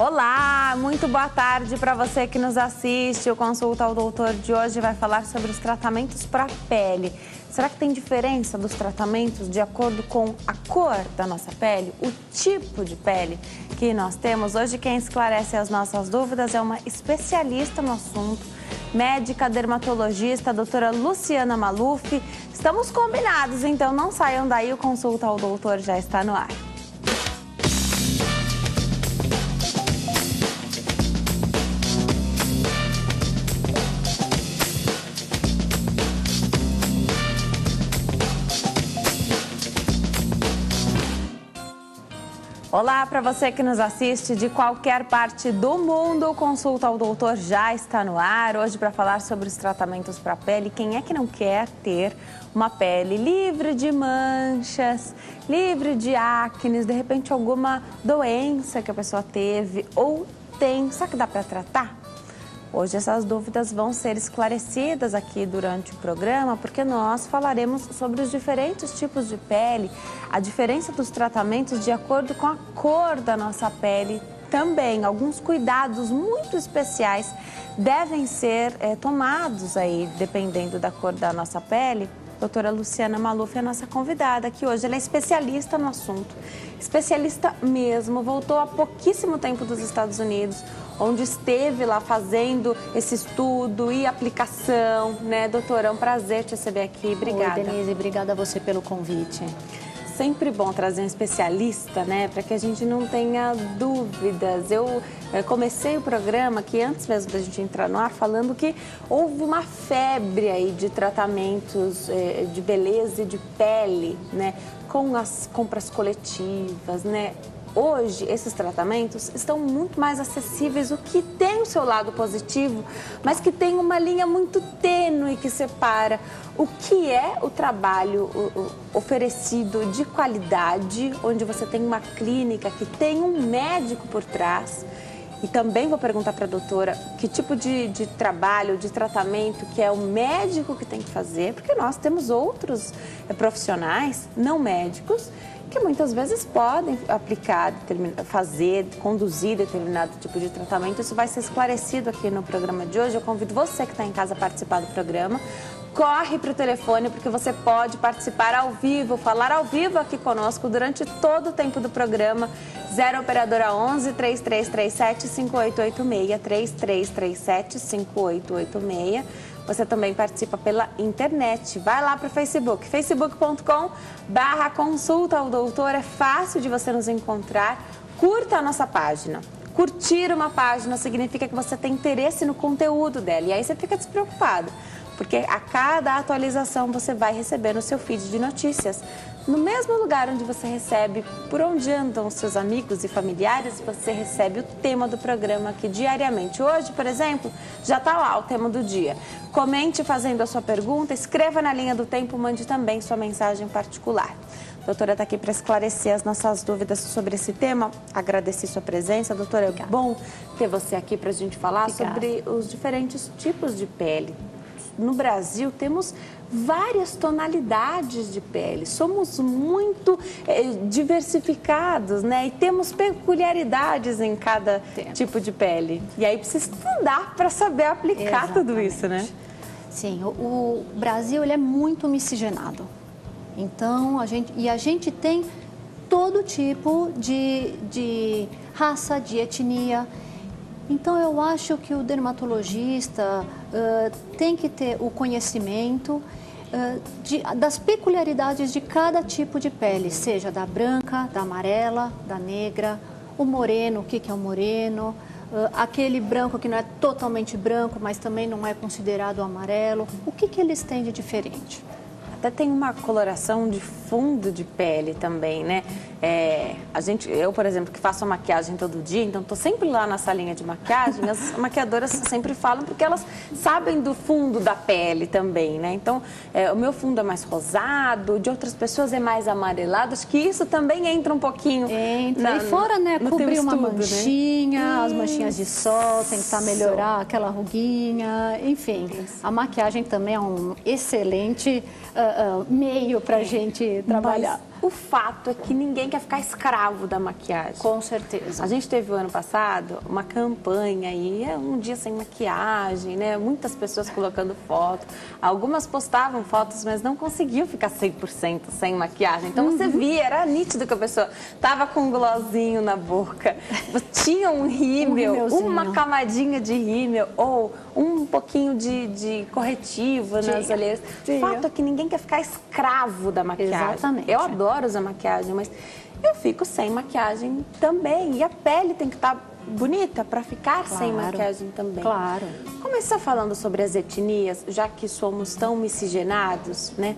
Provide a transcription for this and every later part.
Olá, muito boa tarde para você que nos assiste. O Consulta ao Doutor de hoje vai falar sobre os tratamentos para a pele. Será que tem diferença dos tratamentos de acordo com a cor da nossa pele, o tipo de pele que nós temos? Hoje quem esclarece as nossas dúvidas é uma especialista no assunto, médica dermatologista, a doutora Luciana Maluf. Estamos combinados, então não saiam daí, o Consulta ao Doutor já está no ar. Olá, para você que nos assiste de qualquer parte do mundo, o Consulta ao Doutor já está no ar. Hoje para falar sobre os tratamentos para a pele. Quem é que não quer ter uma pele livre de manchas, livre de acne, de repente alguma doença que a pessoa teve ou tem, será que dá para tratar? Hoje essas dúvidas vão ser esclarecidas aqui durante o programa, porque nós falaremos sobre os diferentes tipos de pele, a diferença dos tratamentos de acordo com a cor da nossa pele também. Alguns cuidados muito especiais devem ser tomados aí, dependendo da cor da nossa pele. Doutora Luciana Maluf é a nossa convidada aqui hoje. Ela é especialista no assunto, especialista mesmo, voltou há pouquíssimo tempo dos Estados Unidos, onde esteve lá fazendo esse estudo e aplicação, né, doutora? É um prazer te receber aqui, obrigada. Oi, Denise, obrigada a você pelo convite. Sempre bom trazer um especialista, né, para que a gente não tenha dúvidas. Eu comecei o programa aqui, antes mesmo da gente entrar no ar, falando que houve uma febre aí de tratamentos de beleza e de pele, né, com as compras coletivas, né. Hoje, esses tratamentos estão muito mais acessíveis, o que tem o seu lado positivo, mas que tem uma linha muito tênue que separa o que é o trabalho oferecido de qualidade, onde você tem uma clínica que tem um médico por trás. E também vou perguntar para a doutora que tipo de trabalho, de tratamento que é o médico que tem que fazer, porque nós temos outros profissionais, não médicos, que muitas vezes podem aplicar, conduzir determinado tipo de tratamento. Isso vai ser esclarecido aqui no programa de hoje. Eu convido você que está em casa a participar do programa. Corre para o telefone, porque você pode participar ao vivo, falar ao vivo aqui conosco durante todo o tempo do programa. 0 Operadora 11 3337 5886, 3337 5886. Você também participa pela internet. Vai lá para o Facebook, facebook.com/consulta ao doutor. É fácil de você nos encontrar. Curta a nossa página. Curtir uma página significa que você tem interesse no conteúdo dela. E aí você fica despreocupado, porque a cada atualização você vai receber no seu feed de notícias. No mesmo lugar onde você recebe por onde andam os seus amigos e familiares, você recebe o tema do programa aqui diariamente. Hoje, por exemplo, já está lá o tema do dia. Comente fazendo a sua pergunta, escreva na linha do tempo, mande também sua mensagem particular. A doutora está aqui para esclarecer as nossas dúvidas sobre esse tema. Agradeci sua presença. Doutora, é bom ter você aqui para a gente falar sobre os diferentes tipos de pele. No Brasil, temos várias tonalidades de pele, somos muito diversificados, né? E temos peculiaridades em cada tipo de pele. E aí precisa estudar para saber aplicar tudo isso, né? Sim, o Brasil ele é muito miscigenado. Então, a gente tem todo tipo de raça, de etnia. Então, eu acho que o dermatologista tem que ter o conhecimento das peculiaridades de cada tipo de pele, seja da branca, da amarela, da negra, o moreno, o que é o moreno, aquele branco que não é totalmente branco, mas também não é considerado amarelo. O que eles têm de diferente? Até tem uma coloração de fundo de pele também, né? Eu, por exemplo, que faço a maquiagem todo dia, então estou sempre lá na salinha de maquiagem, as maquiadoras sempre falam porque elas sabem do fundo da pele também, né? Então, o meu fundo é mais rosado, de outras pessoas é mais amarelado, acho que isso também entra um pouquinho... E fora, né, cobrir uma manchinha, né? As manchinhas de sol, tentar melhorar aquela ruguinha, enfim. A maquiagem também é um excelente meio para a gente trabalhar. O fato é que ninguém quer ficar escravo da maquiagem. Com certeza. A gente teve o ano passado uma campanha aí, um dia sem maquiagem, né? Muitas pessoas colocando foto. Algumas postavam fotos, mas não conseguiam ficar 100% sem maquiagem. Então você via, era nítido que a pessoa tava com um glossinho na boca, tinha um rímel, uma camadinha de rímel ou um pouquinho de corretivo nas olheiras. O fato é que ninguém quer ficar escravo da maquiagem. Exatamente. Eu adoro usar maquiagem, mas eu fico sem maquiagem também. E a pele tem que estar bonita para ficar sem maquiagem também. Claro. Começar falando sobre as etnias, já que somos tão miscigenados, né?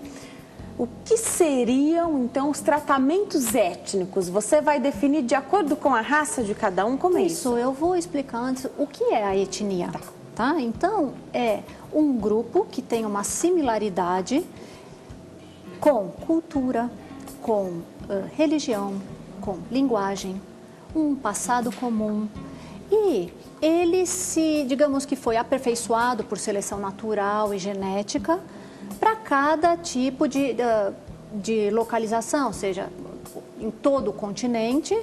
O que seriam, então, os tratamentos étnicos? Você vai definir de acordo com a raça de cada um? Como é isso? Eu vou explicar antes o que é a etnia. Tá? Então, é um grupo que tem uma similaridade com cultura, com religião, com linguagem, um passado comum. E ele digamos que foi aperfeiçoado por seleção natural e genética para cada tipo de localização, ou seja, em todo o continente.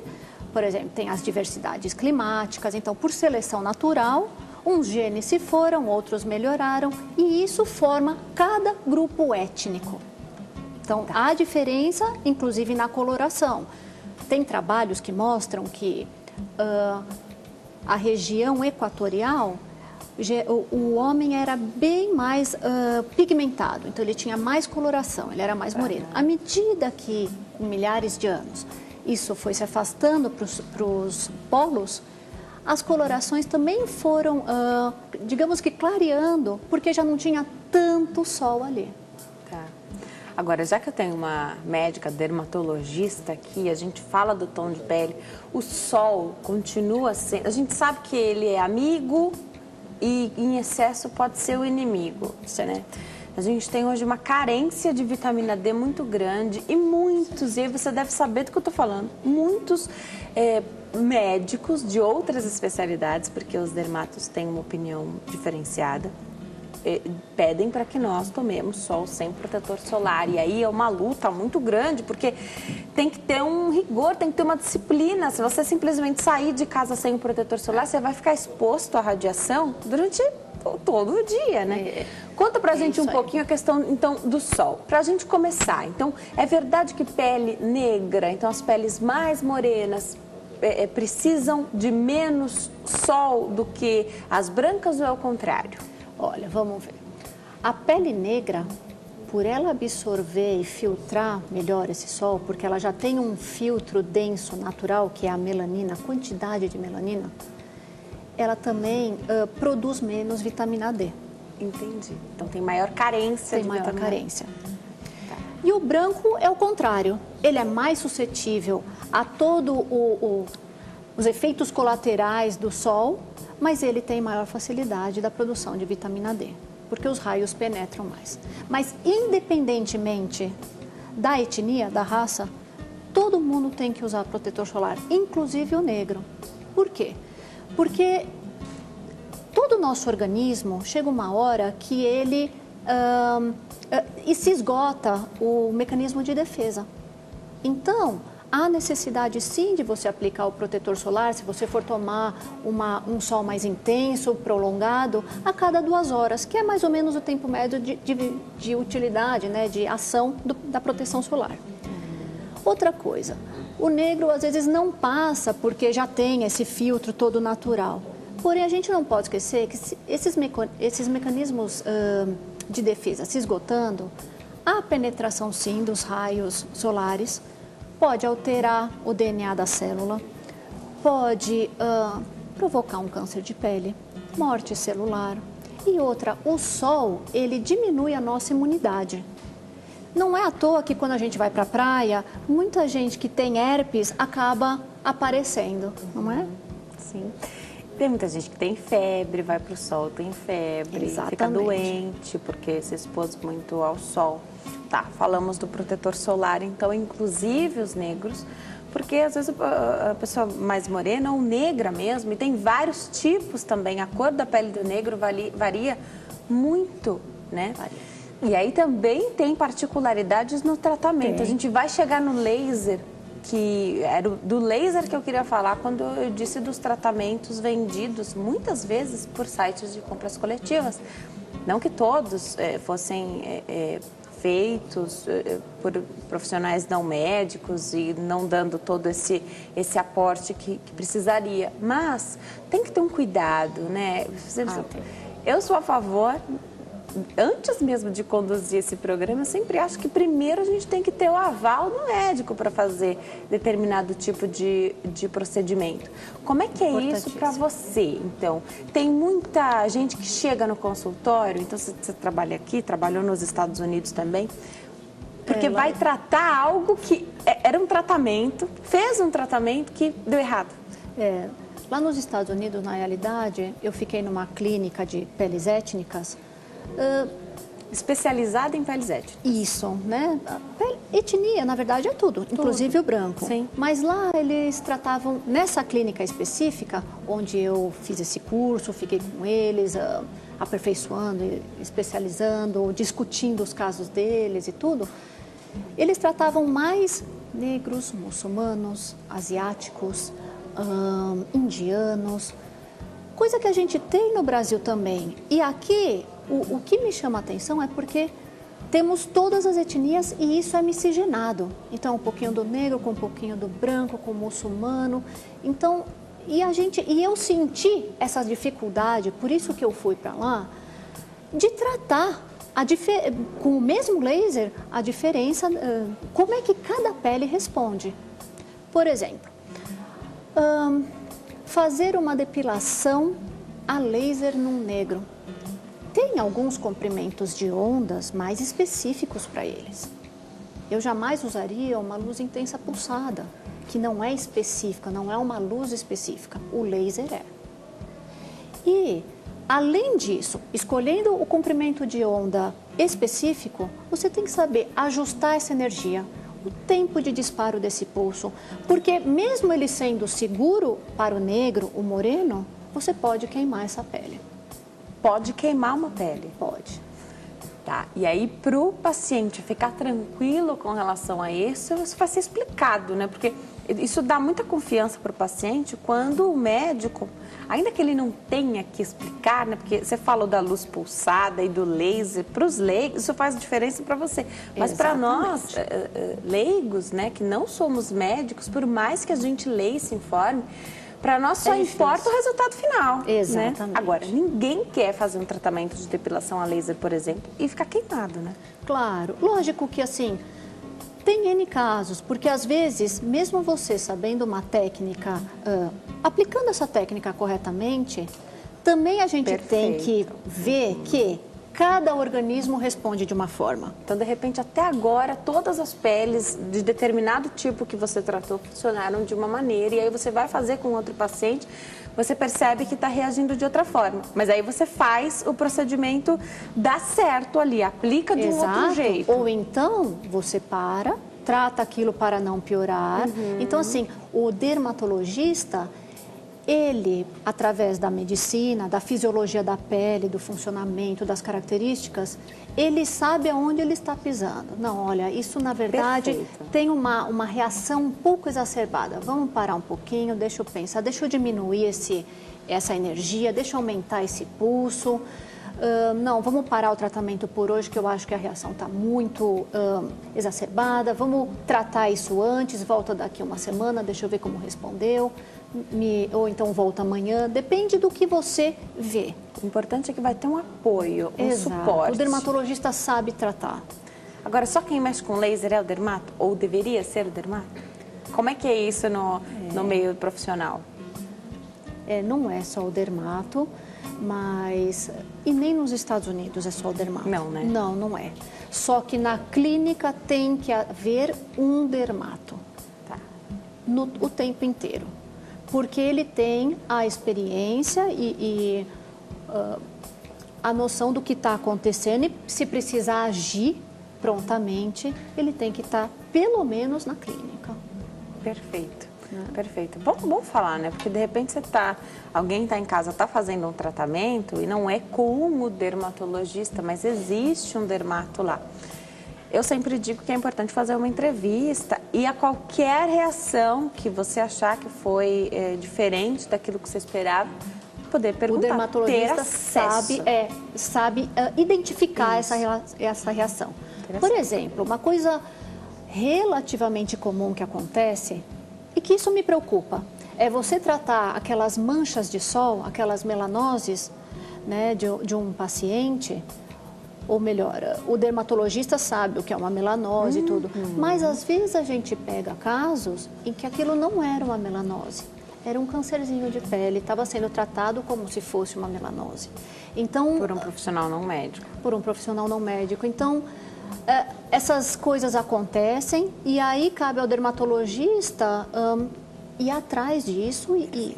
Por exemplo, tem as diversidades climáticas, então por seleção natural, uns genes se foram, outros melhoraram, e isso forma cada grupo étnico. Então, há diferença, inclusive, na coloração. Tem trabalhos que mostram que a região equatorial, o homem era bem mais pigmentado, então ele tinha mais coloração, ele era mais moreno. À medida que, com milhares de anos, isso foi se afastando para os polos, as colorações também foram, digamos que clareando, porque já não tinha tanto sol ali. Tá. Agora, já que eu tenho uma médica dermatologista aqui, a gente fala do tom de pele, o sol continua sendo... A gente sabe que ele é amigo e em excesso pode ser o inimigo, né? A gente tem hoje uma carência de vitamina D muito grande e muitos, e aí você deve saber do que eu estou falando, muitos médicos de outras especialidades, porque os dermatos têm uma opinião diferenciada, pedem para que nós tomemos sol sem protetor solar. E aí é uma luta muito grande, porque tem que ter um rigor, tem que ter uma disciplina. Se você simplesmente sair de casa sem o protetor solar, você vai ficar exposto à radiação durante todo o dia, né? Conta pra gente um pouquinho a questão, então, do sol. Pra gente começar, então, é verdade que pele negra, então as peles mais morenas, precisam de menos sol do que as brancas ou é o contrário? Olha, vamos ver. A pele negra, por ela absorver e filtrar melhor esse sol, porque ela já tem um filtro denso natural, que é a melanina, a quantidade de melanina, ela também produz menos vitamina D. Entendi. Então tem maior carência de vitamina D. Tem maior carência. Tá. E o branco é o contrário. Ele é mais suscetível a todos os efeitos colaterais do sol, mas ele tem maior facilidade da produção de vitamina D, porque os raios penetram mais. Mas independentemente da etnia, da raça, todo mundo tem que usar protetor solar, inclusive o negro. Por quê? Porque todo o nosso organismo chega uma hora que ele se esgota o mecanismo de defesa. Então, há necessidade sim de você aplicar o protetor solar se você for tomar um sol mais intenso, prolongado, a cada 2 horas, que é mais ou menos o tempo médio de utilidade, né, de ação da proteção solar. Outra coisa, o negro às vezes não passa porque já tem esse filtro todo natural. Porém, a gente não pode esquecer que esses mecanismos de defesa se esgotando, a penetração sim dos raios solares pode alterar o DNA da célula, pode provocar um câncer de pele, morte celular. E outra, o sol, ele diminui a nossa imunidade. Não é à toa que quando a gente vai para a praia, muita gente que tem herpes acaba aparecendo, não é? Sim. Tem muita gente que tem febre, vai para o sol, tem febre, Exatamente. Fica doente porque se expôs muito ao sol. Tá, falamos do protetor solar, então, inclusive os negros, porque às vezes a pessoa mais morena ou negra mesmo, e tem vários tipos também, a cor da pele do negro varia muito, né? E aí também tem particularidades no tratamento. A gente vai chegar no laser, que era do laser que eu queria falar quando eu disse dos tratamentos vendidos muitas vezes por sites de compras coletivas. Não que todos fossem feitos por profissionais não médicos e não dando todo esse aporte que precisaria, mas tem que ter um cuidado, né? Eu sou a favor, antes mesmo de conduzir esse programa, eu sempre acho que primeiro a gente tem que ter o aval do médico para fazer determinado tipo de procedimento. Como é que é isso para você? Então, tem muita gente que chega no consultório, então você trabalha aqui, trabalhou nos Estados Unidos também, porque vai tratar algo que era um tratamento, fez um tratamento que deu errado. Lá nos Estados Unidos, na realidade, eu fiquei numa clínica de peles étnicas. Especializada em peles étnicas. Isso, né? Etnia, na verdade, é tudo, inclusive o branco. Sim. Mas lá eles tratavam, nessa clínica específica, onde eu fiz esse curso, fiquei com eles, aperfeiçoando, especializando, discutindo os casos deles e tudo, eles tratavam mais negros, muçulmanos, asiáticos, indianos, coisa que a gente tem no Brasil também. E aqui, o que me chama a atenção é porque temos todas as etnias e isso é miscigenado. Então, um pouquinho do negro com um pouquinho do branco, com o muçulmano. Então, e eu senti essa dificuldade, por isso que eu fui para lá, de tratar com o mesmo laser a diferença, como é que cada pele responde. Por exemplo, fazer uma depilação a laser num negro. Tem alguns comprimentos de ondas mais específicos para eles. Eu jamais usaria uma luz intensa pulsada, que não é específica, não é uma luz específica. O laser é. E, além disso, escolhendo o comprimento de onda específico, você tem que saber ajustar essa energia, o tempo de disparo desse pulso, porque mesmo ele sendo seguro para o negro, o moreno, você pode queimar essa pele. Pode queimar uma pele? Pode. Tá. E aí, para o paciente ficar tranquilo com relação a isso vai ser explicado, né? Porque isso dá muita confiança para o paciente quando o médico, ainda que ele não tenha que explicar, né? Porque você falou da luz pulsada e do laser, para os leigos, isso faz diferença para você. Mas para nós, leigos, né, que não somos médicos, por mais que a gente leia e se informe, para nós só importa o resultado final. Exatamente. Né? Agora, ninguém quer fazer um tratamento de depilação a laser, por exemplo, e ficar queimado, né? Claro. Lógico que, assim, tem N casos, porque às vezes, mesmo você sabendo uma técnica, aplicando essa técnica corretamente, também a gente tem que ver que cada organismo responde de uma forma. Então, de repente, até agora, todas as peles de determinado tipo que você tratou funcionaram de uma maneira, e aí você vai fazer com outro paciente, você percebe que está reagindo de outra forma. Mas aí você faz o procedimento, dá certo ali, aplica de um outro jeito. Ou então, você trata aquilo para não piorar. Então, assim, o dermatologista, ele, através da medicina, da fisiologia da pele, do funcionamento, das características, ele sabe aonde ele está pisando. Não, olha, isso na verdade tem uma reação um pouco exacerbada. Vamos parar um pouquinho, deixa eu pensar, deixa eu diminuir essa energia, deixa eu aumentar esse pulso. Não, vamos parar o tratamento por hoje, que eu acho que a reação está muito exacerbada. Vamos tratar isso antes, volta daqui uma semana, deixa eu ver como respondeu. Ou então volta amanhã, depende do que você vê. O importante é que vai ter um apoio, um suporte. O dermatologista sabe tratar. Agora, só quem mexe com laser é o dermato? Ou deveria ser o dermato? Como é que é isso no meio profissional? Não é só o dermato, mas... E nem nos Estados Unidos é só o dermato. Não, né? Não, não é. Só que na clínica tem que haver um dermato. Tá. O tempo inteiro. Porque ele tem a experiência e a noção do que está acontecendo e se precisar agir prontamente, ele tem que estar pelo menos na clínica. Perfeito. Perfeito. Bom falar, né? Porque de repente alguém está em casa, está fazendo um tratamento e não é com o dermatologista, mas existe um dermato lá. Eu sempre digo que é importante fazer uma entrevista e a qualquer reação que você achar que foi diferente daquilo que você esperava, poder perguntar. O dermatologista sabe identificar essa reação. Por exemplo, uma coisa relativamente comum que acontece e que isso me preocupa é você tratar aquelas manchas de sol, aquelas melanoses, né, de um paciente. Ou melhor, o dermatologista sabe o que é uma melanose e tudo, mas às vezes a gente pega casos em que aquilo não era uma melanose, era um cancerzinho de pele, estava sendo tratado como se fosse uma melanose. Então, por um profissional não médico. Por um profissional não médico. Então, essas coisas acontecem e aí cabe ao dermatologista ir atrás disso e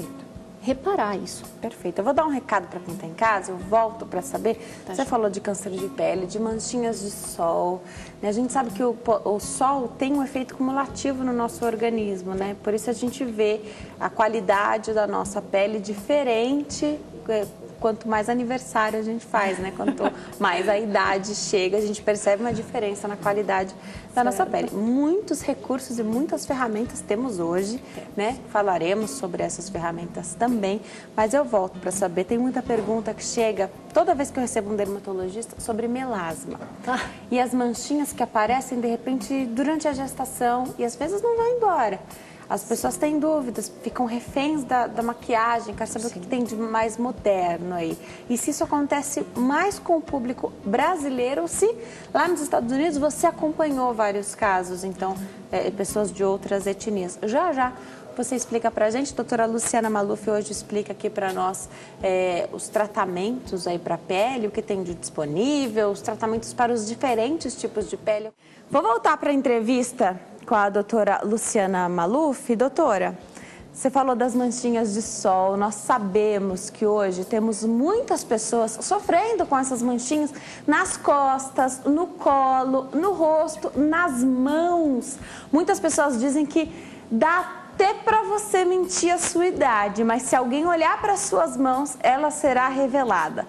reparar isso. Perfeito. Eu vou dar um recado para quem está em casa, eu volto para saber. Você falou de câncer de pele, de manchinhas de sol. Né? A gente sabe que o sol tem um efeito cumulativo no nosso organismo, né? Por isso a gente vê a qualidade da nossa pele diferente quanto mais aniversário a gente faz, né? Quanto mais a idade chega, a gente percebe uma diferença na qualidade da nossa pele. Muitos recursos e muitas ferramentas temos hoje, né? Falaremos sobre essas ferramentas também, mas eu volto para saber, tem muita pergunta que chega toda vez que eu recebo um dermatologista sobre melasma. E as manchinhas que aparecem de repente durante a gestação e às vezes não vão embora. As pessoas têm dúvidas, ficam reféns da maquiagem, querem saber o que tem de mais moderno aí. E se isso acontece mais com o público brasileiro, ou se lá nos Estados Unidos você acompanhou vários casos, então, pessoas de outras etnias. Já você explica pra gente, doutora Luciana Maluf hoje explica aqui para nós os tratamentos aí para pele, o que tem de disponível, os tratamentos para os diferentes tipos de pele. Vou voltar para a entrevista com a doutora Luciana Maluf. Doutora, você falou das manchinhas de sol, nós sabemos que hoje temos muitas pessoas sofrendo com essas manchinhas nas costas, no colo, no rosto, nas mãos. Muitas pessoas dizem que dá até para você mentir a sua idade, mas se alguém olhar para as suas mãos, ela será revelada.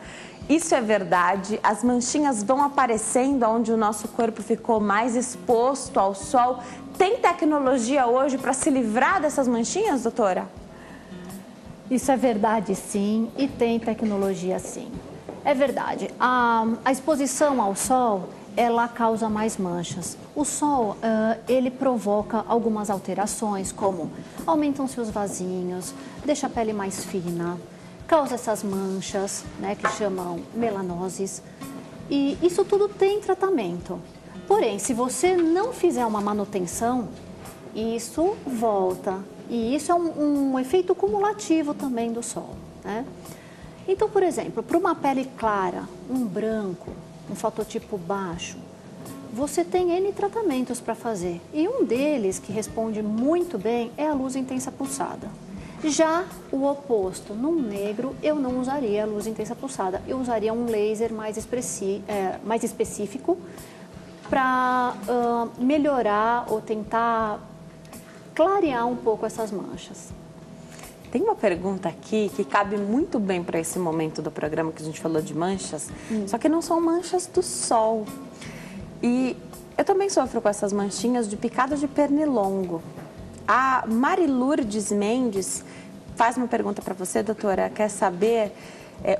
Isso é verdade, as manchinhas vão aparecendo onde o nosso corpo ficou mais exposto ao sol. Tem tecnologia hoje para se livrar dessas manchinhas, doutora? Isso é verdade, sim, e tem tecnologia, sim. É verdade, a exposição ao sol, ela causa mais manchas. O sol, ele provoca algumas alterações, como aumentam-se os vasinhos, deixa a pele mais fina, causa essas manchas, né, que chamam melanoses, e isso tudo tem tratamento. Porém, se você não fizer uma manutenção, isso volta, e isso é um efeito cumulativo também do sol, né? Então, por exemplo, para uma pele clara, um branco, um fototipo baixo, você tem N tratamentos para fazer, e um deles que responde muito bem é a luz intensa pulsada. Já o oposto, num negro, eu não usaria a luz intensa pulsada, eu usaria um laser mais específico para melhorar ou tentar clarear um pouco essas manchas. Tem uma pergunta aqui que cabe muito bem para esse momento do programa que a gente falou de manchas, só que não são manchas do sol. E eu também sofro com essas manchinhas de picada de pernilongo. A Mari Lourdes Mendes faz uma pergunta para você, doutora. Quer saber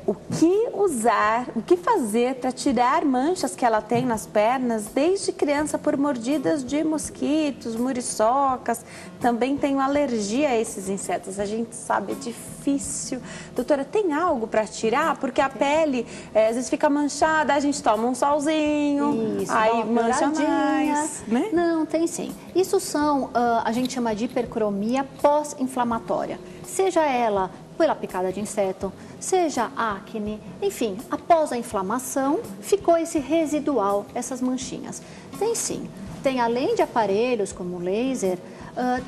o que usar, o que fazer para tirar manchas que ela tem nas pernas desde criança por mordidas de mosquitos, muriçocas. Também tenho alergia a esses insetos. A gente sabe, é difícil. Doutora, tem algo para tirar? Porque a pele às vezes fica manchada, a gente toma um solzinho, isso, aí mancha mais, né? Não, tem sim. Isso são, a gente chama de hipercromia pós-inflamatória. Seja ela pela picada de inseto, seja acne, enfim, após a inflamação, ficou esse residual, essas manchinhas. Tem sim, tem além de aparelhos como laser,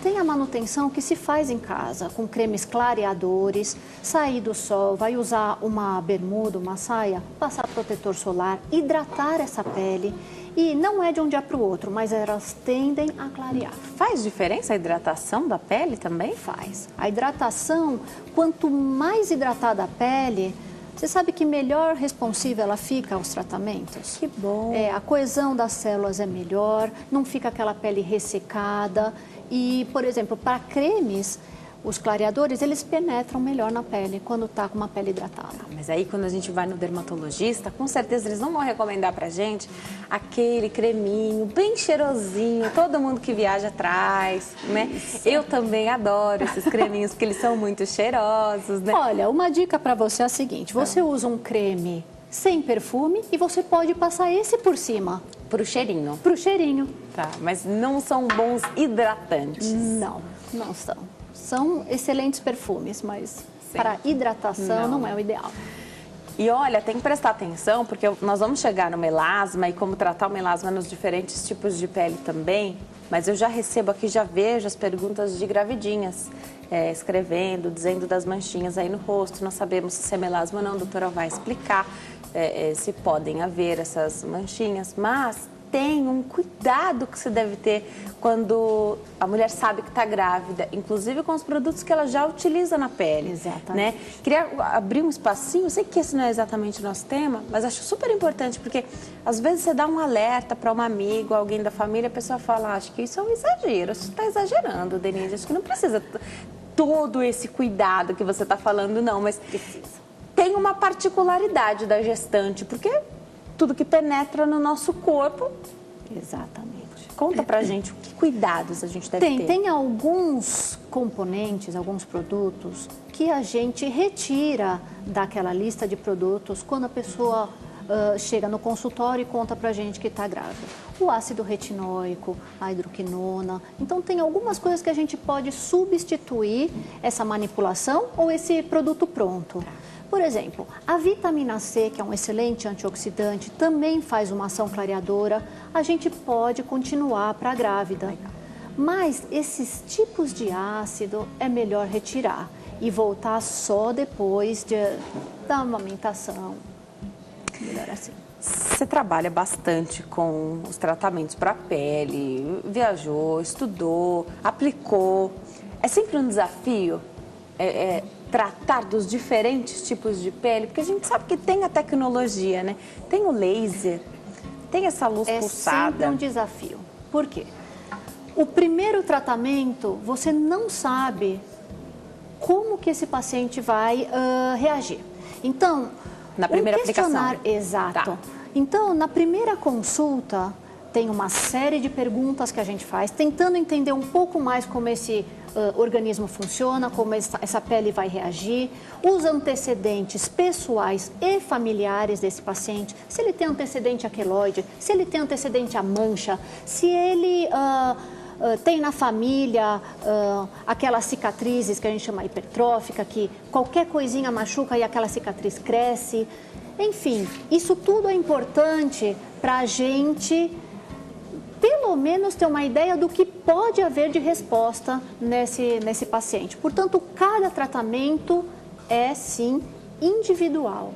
tem a manutenção que se faz em casa, com cremes clareadores, sair do sol, vai usar uma bermuda, uma saia, passar protetor solar, hidratar essa pele. E não é de um dia para o outro, mas elas tendem a clarear. Faz diferença a hidratação da pele também? Faz. A hidratação, quanto mais hidratada a pele, você sabe que melhor responsiva ela fica aos tratamentos? Que bom! A coesão das células é melhor, não fica aquela pele ressecada. E, por exemplo, para cremes, os clareadores, eles penetram melhor na pele quando está com uma pele hidratada. Mas aí, quando a gente vai no dermatologista, com certeza eles não vão recomendar pra gente aquele creminho bem cheirosinho, todo mundo que viaja traz, né? Isso. Eu também adoro esses creminhos, porque eles são muito cheirosos, né? Olha, uma dica para você é a seguinte, você usa um creme sem perfume e você pode passar esse por cima. Pro cheirinho. Pro cheirinho. Tá, mas não são bons hidratantes. Não, não são. São excelentes perfumes, mas para hidratação não é o ideal. E olha, tem que prestar atenção, porque nós vamos chegar no melasma e como tratar o melasma nos diferentes tipos de pele também, mas eu já recebo aqui, já vejo as perguntas de gravidinhas, escrevendo, dizendo das manchinhas aí no rosto, não sabemos se é melasma ou não, a doutora vai explicar se podem haver essas manchinhas, mas tem um cuidado que se deve ter quando a mulher sabe que está grávida, inclusive com os produtos que ela já utiliza na pele. Exatamente. Né? Queria abrir um espacinho, sei que esse não é exatamente o nosso tema, mas acho super importante, porque às vezes você dá um alerta para uma amiga, alguém da família, a pessoa fala, acho que isso é um exagero, você está exagerando, Denise, acho que não precisa todo esse cuidado que você está falando, não, mas tem uma particularidade da gestante, porque tudo que penetra no nosso corpo. Exatamente. Conta pra gente que cuidados a gente deve ter. Tem alguns componentes, alguns produtos que a gente retira daquela lista de produtos quando a pessoa chega no consultório e conta pra gente que está grávida. O ácido retinóico, a hidroquinona. Então tem algumas coisas que a gente pode substituir essa manipulação ou esse produto pronto. Por exemplo, a vitamina C, que é um excelente antioxidante, também faz uma ação clareadora. A gente pode continuar para a grávida. Mas esses tipos de ácido é melhor retirar e voltar só depois da amamentação. Melhor assim. Você trabalha bastante com os tratamentos para a pele, viajou, estudou, aplicou. É sempre um desafio tratar dos diferentes tipos de pele, porque a gente sabe que tem a tecnologia, né? Tem o laser, tem essa luz pulsada. É sempre um desafio. Por quê? O primeiro tratamento, você não sabe como que esse paciente vai reagir. Então, na primeira aplicação. Exato. Tá. Então, na primeira consulta, tem uma série de perguntas que a gente faz, tentando entender um pouco mais como esse organismo funciona, como essa pele vai reagir, os antecedentes pessoais e familiares desse paciente, se ele tem antecedente a queloide, se ele tem antecedente a mancha, se ele tem na família aquelas cicatrizes que a gente chama hipertrófica, que qualquer coisinha machuca e aquela cicatriz cresce. Enfim, isso tudo é importante para a gente pelo menos ter uma ideia do que pode haver de resposta nesse paciente. Portanto, cada tratamento é, sim, individual.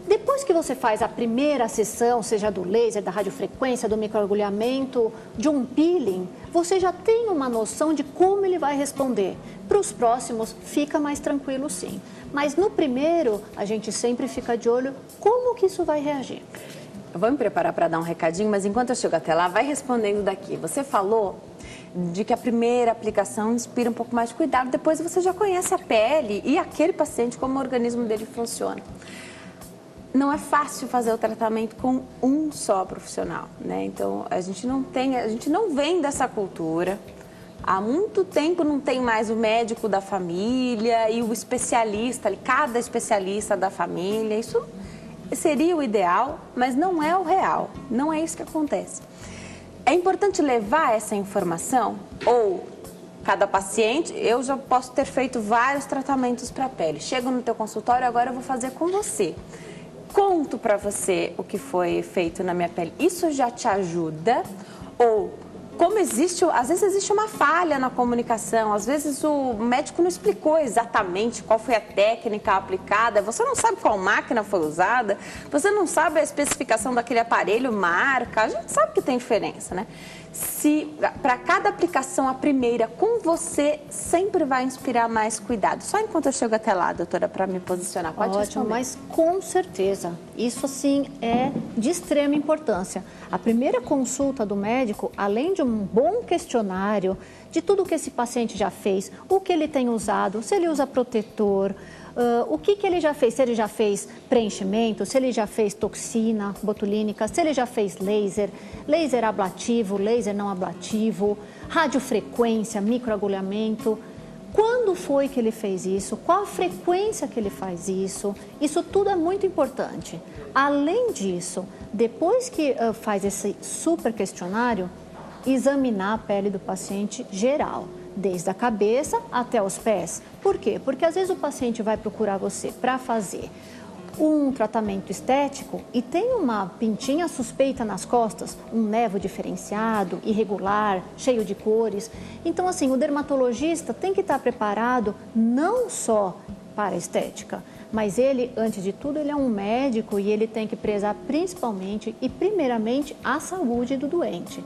Depois que você faz a primeira sessão, seja do laser, da radiofrequência, do microagulhamento, de um peeling, você já tem uma noção de como ele vai responder. Para os próximos, fica mais tranquilo, sim. Mas no primeiro, a gente sempre fica de olho como que isso vai reagir. Eu vou me preparar para dar um recadinho, mas enquanto eu chego até lá, vai respondendo daqui. Você falou de que a primeira aplicação inspira um pouco mais de cuidado, depois você já conhece a pele e aquele paciente, como o organismo dele funciona. Não é fácil fazer o tratamento com um só profissional, né? Então, a gente não vem dessa cultura. Há muito tempo não tem mais o médico da família e o especialista, cada especialista da família. Isso seria o ideal, mas não é o real, não é isso que acontece. É importante levar essa informação, ou cada paciente, eu já posso ter feito vários tratamentos para a pele. Chego no teu consultório, agora eu vou fazer com você. Conto para você o que foi feito na minha pele. Isso já te ajuda? Ou como às vezes existe uma falha na comunicação, às vezes o médico não explicou exatamente qual foi a técnica aplicada, você não sabe qual máquina foi usada, você não sabe a especificação daquele aparelho, marca, a gente sabe que tem diferença, né? Se para cada aplicação, a primeira com você sempre vai inspirar mais cuidado. Só enquanto eu chego até lá, doutora, para me posicionar. Pode Ótimo, responder. mas com certeza, isso sim é de extrema importância. A primeira consulta do médico, além de um bom questionário, de tudo que esse paciente já fez, o que ele tem usado, se ele usa protetor, o que ele já fez, se ele já fez preenchimento, se ele já fez toxina botulínica, se ele já fez laser, laser ablativo, laser não ablativo, radiofrequência, microagulhamento. Quando foi que ele fez isso? Qual a frequência que ele faz isso? Isso tudo é muito importante. Além disso, depois que faz esse super questionário, examinar a pele do paciente geral, desde a cabeça até os pés. Por quê? Porque às vezes o paciente vai procurar você para fazer um tratamento estético e tem uma pintinha suspeita nas costas, um nevo diferenciado, irregular, cheio de cores. Então, assim, o dermatologista tem que estar preparado não só para a estética, mas ele, antes de tudo, ele é um médico e ele tem que prezar principalmente e primeiramente a saúde do doente.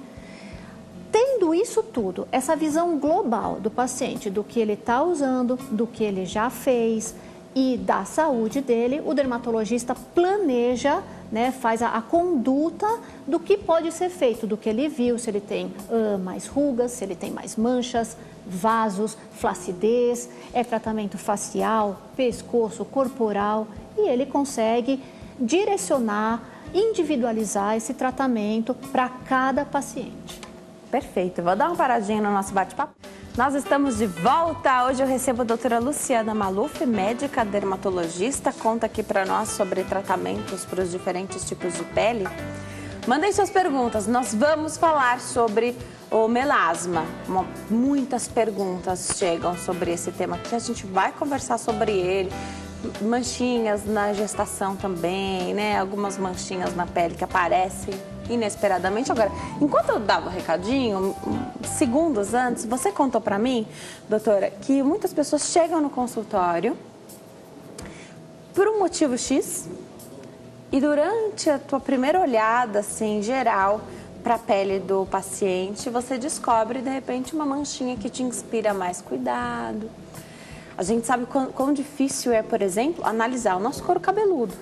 Tendo isso tudo, essa visão global do paciente, do que ele está usando, do que ele já fez e da saúde dele, o dermatologista planeja, né, faz a conduta do que pode ser feito, do que ele viu, se ele tem mais rugas, se ele tem mais manchas, vasos, flacidez, é tratamento facial, pescoço, corporal, e ele consegue direcionar, individualizar esse tratamento para cada paciente. Perfeito. Vou dar uma paradinha no nosso bate-papo. Nós estamos de volta. Hoje eu recebo a doutora Luciana Maluf, médica dermatologista. Conta aqui para nós sobre tratamentos para os diferentes tipos de pele. Mandem suas perguntas. Nós vamos falar sobre o melasma. Muitas perguntas chegam sobre esse tema, que a gente vai conversar sobre ele. Manchinhas na gestação também, né? Algumas manchinhas na pele que aparecem inesperadamente. Agora, enquanto eu dava o recadinho, segundos antes, você contou pra mim, doutora, que muitas pessoas chegam no consultório por um motivo X e durante a tua primeira olhada, assim, geral, para a pele do paciente, você descobre, de repente, uma manchinha que te inspira mais cuidado. A gente sabe quão difícil é, por exemplo, analisar o nosso couro cabeludo.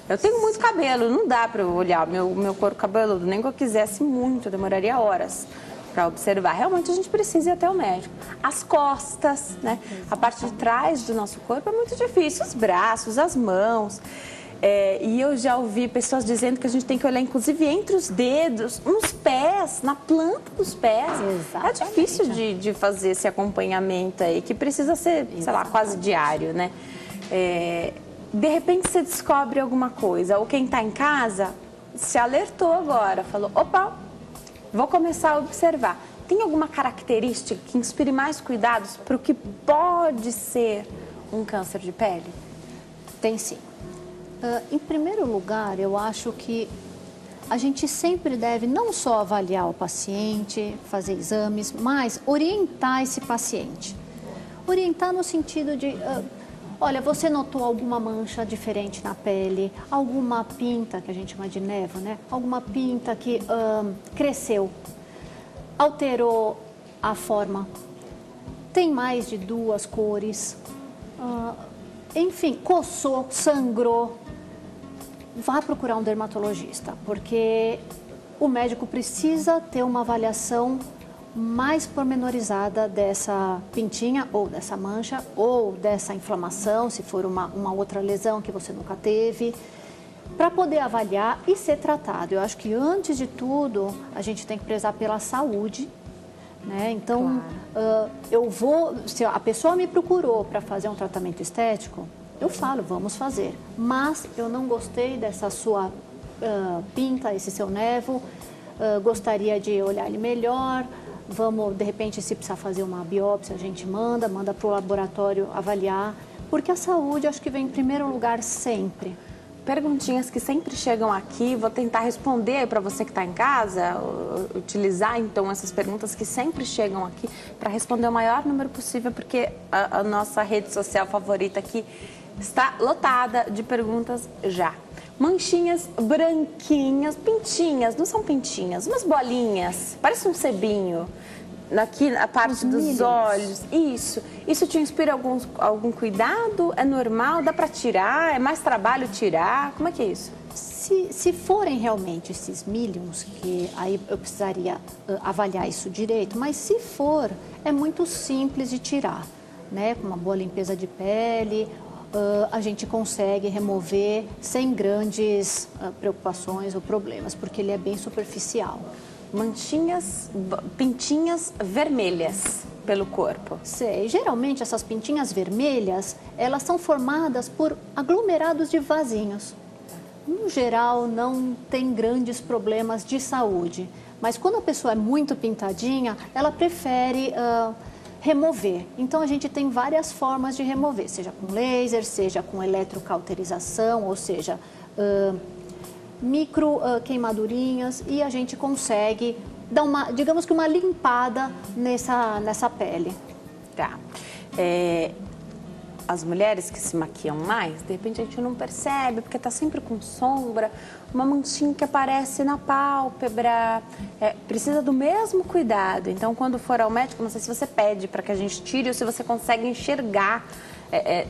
Eu tenho muito cabelo, não dá para eu olhar meu couro cabeludo, nem que eu quisesse muito, demoraria horas para observar. Realmente a gente precisa ir até o médico. As costas, né? A parte de trás do nosso corpo é muito difícil, os braços, as mãos. E eu já ouvi pessoas dizendo que a gente tem que olhar, inclusive, entre os dedos, nos pés, na planta dos pés. Exatamente. É difícil de fazer esse acompanhamento aí, que precisa ser, sei lá, quase diário, né? De repente você descobre alguma coisa, ou quem está em casa se alertou agora, falou, opa, vou começar a observar. Tem alguma característica que inspire mais cuidados para o que pode ser um câncer de pele? Tem sim. Em primeiro lugar, eu acho que a gente sempre deve não só avaliar o paciente, fazer exames, mas orientar esse paciente. Orientar no sentido de, olha, você notou alguma mancha diferente na pele, alguma pinta, que a gente chama de nevo, né? Alguma pinta que cresceu, alterou a forma, tem mais de 2 cores, enfim, coçou, sangrou. Vá procurar um dermatologista, porque o médico precisa ter uma avaliação mais pormenorizada dessa pintinha, ou dessa mancha, ou dessa inflamação, se for uma outra lesão que você nunca teve, para poder avaliar e ser tratado. Eu acho que, antes de tudo, a gente tem que prezar pela saúde, né? Então, claro. Se a pessoa me procurou para fazer um tratamento estético, eu falo, vamos fazer, mas eu não gostei dessa sua pinta, esse seu nevo, gostaria de olhar ele melhor, vamos, de repente, se precisar fazer uma biópsia, a gente manda para o laboratório avaliar, porque a saúde, acho que vem em primeiro lugar sempre. perguntinhas que sempre chegam aqui, vou tentar responder para você que está em casa, utilizar então essas perguntas que sempre chegam aqui para responder o maior número possível, porque a nossa rede social favorita aqui está lotada de perguntas já. Manchinhas branquinhas, pintinhas, não são pintinhas, umas bolinhas, parece um sebinho. Aqui na parte dos olhos, isso te inspira algum cuidado? É normal? Dá para tirar? É mais trabalho tirar? Como é que é isso? Se forem realmente esses milhões, que aí eu precisaria avaliar isso direito, mas se for, é muito simples de tirar, né? Com uma boa limpeza de pele, a gente consegue remover sem grandes preocupações ou problemas, porque ele é bem superficial. Manchinhas, pintinhas vermelhas pelo corpo. Sei. Geralmente essas pintinhas vermelhas, elas são formadas por aglomerados de vasinhos. No geral, não tem grandes problemas de saúde, mas quando a pessoa é muito pintadinha, ela prefere remover. Então a gente tem várias formas de remover, seja com laser, seja com eletrocauterização, ou seja, micro queimadurinhas, e a gente consegue dar uma, digamos que uma limpada nessa pele. Tá. As mulheres que se maquiam mais, de repente a gente não percebe, porque tá sempre com sombra, uma manchinha que aparece na pálpebra, precisa do mesmo cuidado. Então, quando for ao médico, não sei se você pede para que a gente tire ou se você consegue enxergar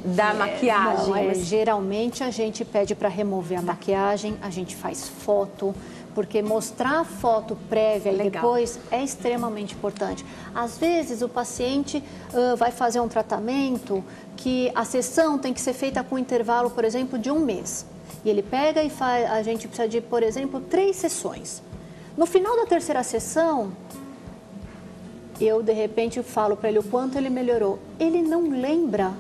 da maquiagem. Não, geralmente a gente pede para remover a maquiagem, a gente faz foto, porque mostrar a foto prévia e depois é extremamente importante. Às vezes o paciente vai fazer um tratamento que a sessão tem que ser feita com intervalo, por exemplo, de 1 mês. E ele pega e faz, a gente precisa de, por exemplo, 3 sessões. No final da 3ª sessão, eu de repente falo para ele o quanto ele melhorou. Ele não lembra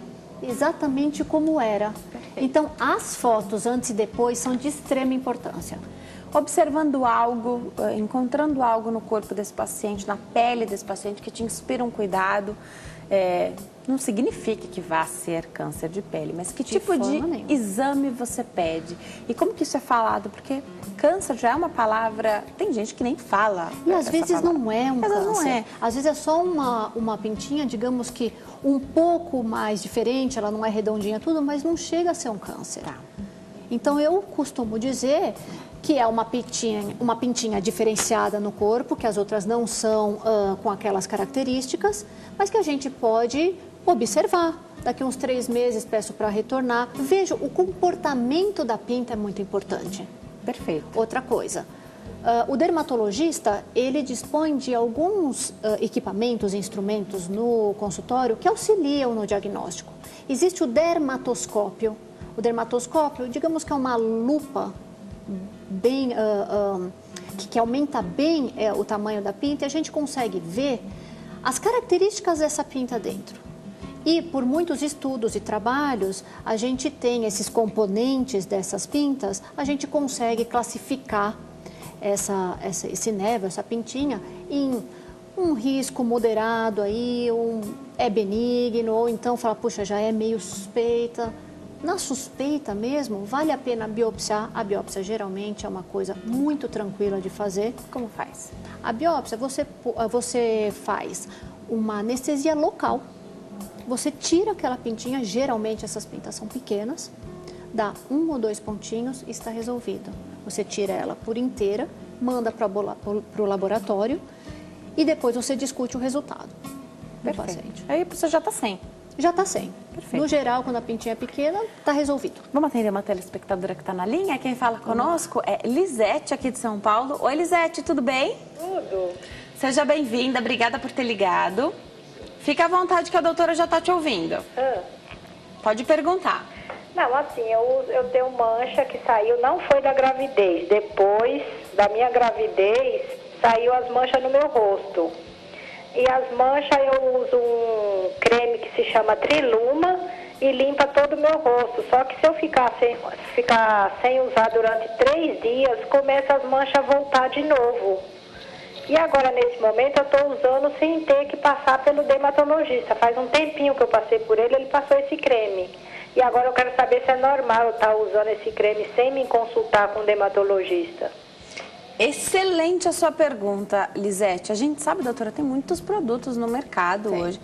exatamente como era. Então, as fotos antes e depois são de extrema importância. Observando algo, encontrando algo no corpo desse paciente, na pele desse paciente que te inspira um cuidado, não significa que vá ser câncer de pele, mas que tipo de exame você pede? E como que isso é falado? Porque câncer já é uma palavra, tem gente que nem fala. E às vezes não é um câncer. Não é. Às vezes é só uma pintinha, digamos que um pouco mais diferente, ela não é redondinha tudo, mas não chega a ser um câncer. Tá. Então eu costumo dizer que é uma pintinha diferenciada no corpo, que as outras não são com aquelas características, mas que a gente pode observar. Daqui uns 3 meses peço para retornar. Veja, o comportamento da pinta é muito importante. Perfeito. Outra coisa, o dermatologista, ele dispõe de alguns equipamentos e instrumentos no consultório que auxiliam no diagnóstico. Existe o dermatoscópio. O dermatoscópio, digamos que é uma lupa bem, que aumenta bem o tamanho da pinta, e a gente consegue ver as características dessa pinta dentro. E por muitos estudos e trabalhos, a gente tem esses componentes dessas pintas, a gente consegue classificar esse névoa, essa pintinha, em um risco moderado, aí, é benigno, ou então fala, puxa, já é meio suspeita. Na suspeita mesmo, vale a pena biopsiar. A biópsia geralmente é uma coisa muito tranquila de fazer. Como faz? A biópsia, você faz uma anestesia local. Você tira aquela pintinha, geralmente essas pintas são pequenas, dá 1 ou 2 pontinhos e está resolvido. Você tira ela por inteira, manda para o laboratório e depois você discute o resultado do paciente. Aí você já está sem. Já está sem. Perfeito. No geral, quando a pintinha é pequena, está resolvido. Vamos atender uma telespectadora que está na linha? Quem fala conosco é Lisete, aqui de São Paulo. Oi, Lisete, tudo bem? Tudo. Seja bem-vinda, obrigada por ter ligado. Fica à vontade que a doutora já está te ouvindo. Pode perguntar. Não, assim, eu tenho mancha que saiu, não foi da gravidez. Depois da minha gravidez, saiu as manchas no meu rosto. E as manchas eu uso um creme que se chama Triluma e limpa todo o meu rosto. Só que se eu ficar sem usar durante 3 dias, começa as manchas a voltar de novo. E agora, nesse momento, eu estou usando sem ter que passar pelo dermatologista. Faz um tempinho que eu passei por ele, ele passou esse creme. E agora eu quero saber se é normal eu estar usando esse creme sem me consultar com o dermatologista. Excelente a sua pergunta, Lisete. A gente sabe, doutora, tem muitos produtos no mercado hoje,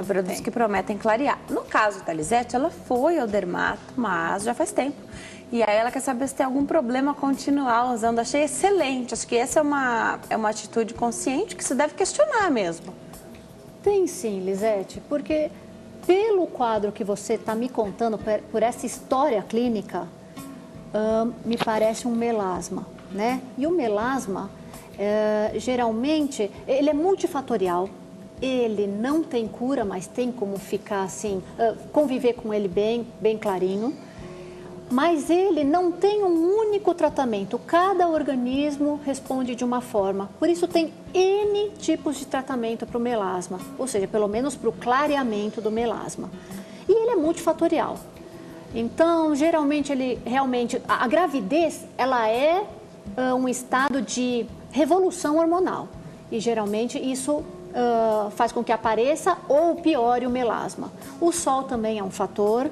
produtos que prometem clarear. No caso da Lisete, ela foi ao dermato, mas já faz tempo. E aí ela quer saber se tem algum problema continuar usando. Achei excelente. Acho que essa é uma atitude consciente que se deve questionar mesmo. Tem sim, Lisete, porque pelo quadro que você está me contando, por essa história clínica, me parece um melasma, né? E o melasma, geralmente, ele é multifatorial. Ele não tem cura, mas tem como ficar assim, conviver com ele bem clarinho. Mas ele não tem um único tratamento. Cada organismo responde de uma forma. Por isso tem N tipos de tratamento para o melasma, ou seja, pelo menos para o clareamento do melasma. E ele é multifatorial. Então, geralmente, a gravidez, ela é um estado de revolução hormonal. E geralmente isso faz com que apareça ou piore o melasma. O sol também é um fator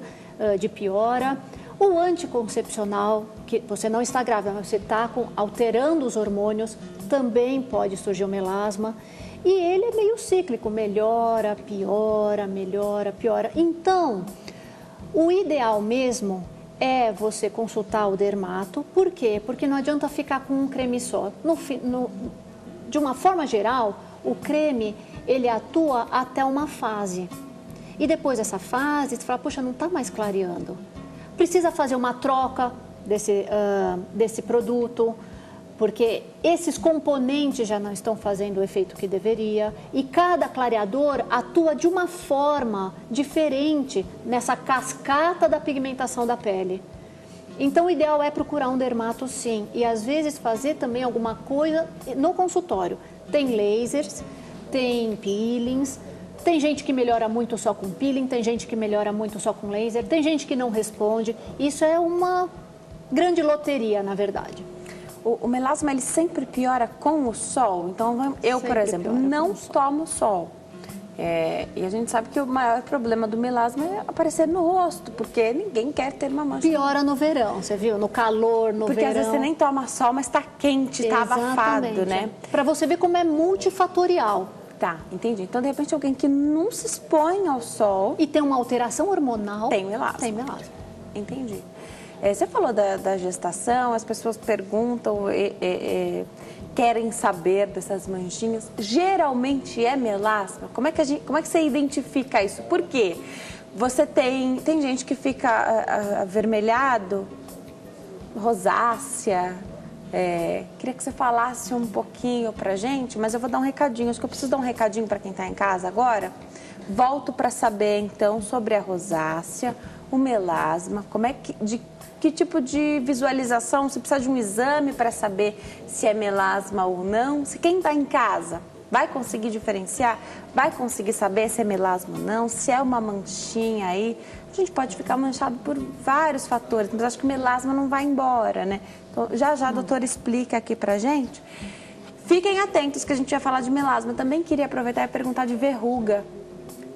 de piora. O anticoncepcional, que você não está grávida, mas você está alterando os hormônios, também pode surgir o melasma. E ele é meio cíclico, melhora, piora, melhora, piora. Então, o ideal mesmo é você consultar o dermato. Por quê? Porque não adianta ficar com um creme só. De uma forma geral, o creme, ele atua até uma fase. E depois dessa fase, você fala, poxa, não está mais clareando. Precisa fazer uma troca desse produto, porque esses componentes já não estão fazendo o efeito que deveria. E cada clareador atua de uma forma diferente nessa cascata da pigmentação da pele. Então, o ideal é procurar um dermato, sim. E, às vezes, fazer também alguma coisa no consultório. Tem lasers, tem peelings. Tem gente que melhora muito só com peeling, tem gente que melhora muito só com laser, tem gente que não responde. Isso é uma grande loteria, na verdade. O melasma, ele sempre piora com o sol? Então, eu, por exemplo, não tomo sol. E a gente sabe que o maior problema do melasma é aparecer no rosto, porque ninguém quer ter uma mancha. Piora no verão, você viu? No calor, no verão. Porque às vezes você nem toma sol, mas está quente, está abafado, né? Para você ver como é multifatorial. Tá, entendi. Então, de repente, alguém que não se expõe ao sol... E tem uma alteração hormonal... Tem melasma. Tem melasma. Entendi. Você falou da gestação, as pessoas perguntam, querem saber dessas manchinhas. Geralmente é melasma? Como é que você identifica isso? Por quê? Você tem gente que fica avermelhado, rosácea... queria que você falasse um pouquinho pra gente, mas eu vou dar um recadinho. Acho que eu preciso dar um recadinho para quem está em casa agora. Volto para saber, então, sobre a rosácea, o melasma, que tipo de visualização, se precisa de um exame para saber se é melasma ou não. Se quem está em casa vai conseguir diferenciar, vai conseguir saber se é melasma ou não, se é uma manchinha aí. A gente pode ficar manchado por vários fatores, mas acho que o melasma não vai embora, né? Então, já a doutora explica aqui pra gente. Fiquem atentos que a gente vai falar de melasma. Eu também queria aproveitar e perguntar de verruga,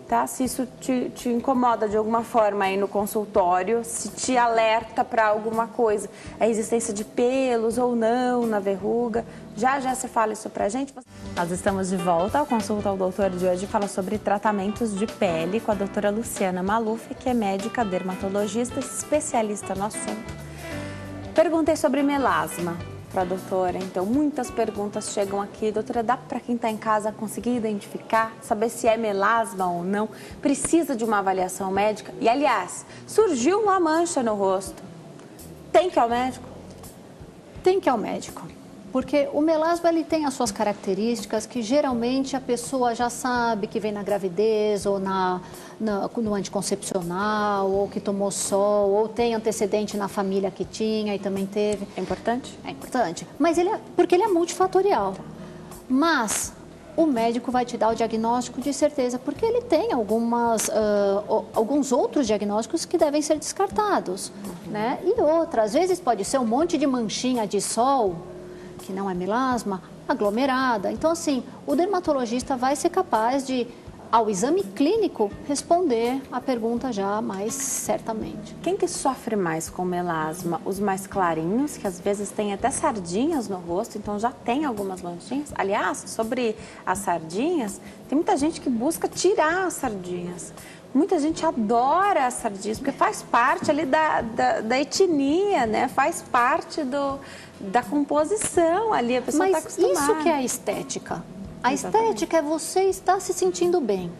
tá? Se isso te incomoda de alguma forma aí no consultório, se te alerta para alguma coisa, a existência de pelos ou não na verruga. Já você fala isso pra gente. Nós estamos de volta ao Consulta ao Doutor de hoje, fala sobre tratamentos de pele com a doutora Luciana Maluf, que é médica dermatologista, especialista no assunto. Perguntei sobre melasma para a doutora, então muitas perguntas chegam aqui. Doutora, dá para quem está em casa conseguir identificar, saber se é melasma ou não? Precisa de uma avaliação médica? E, aliás, surgiu uma mancha no rosto. Tem que ir ao médico? Tem que ir ao médico. Porque o melasma, ele tem as suas características que geralmente a pessoa já sabe que vem na gravidez ou no anticoncepcional, ou que tomou sol, ou tem antecedente na família que tinha e também teve. É importante? É importante. Mas porque ele é multifatorial. Mas o médico vai te dar o diagnóstico de certeza, porque ele tem alguns outros diagnósticos que devem ser descartados, né? E às vezes pode ser um monte de manchinha de sol, que não é melasma, aglomerada. Então, assim, o dermatologista vai ser capaz de ao exame clínico, responder a pergunta já mais certamente. Quem que sofre mais com melasma? Os mais clarinhos, que às vezes têm até sardinhas no rosto, então já tem algumas manchinhas. Aliás, sobre as sardinhas, tem muita gente que busca tirar as sardinhas. Muita gente adora as sardinhas, porque faz parte ali da etnia, né? Faz parte da composição ali, a pessoa está acostumada. Mas isso que é a estética. A estética é você estar se sentindo bem.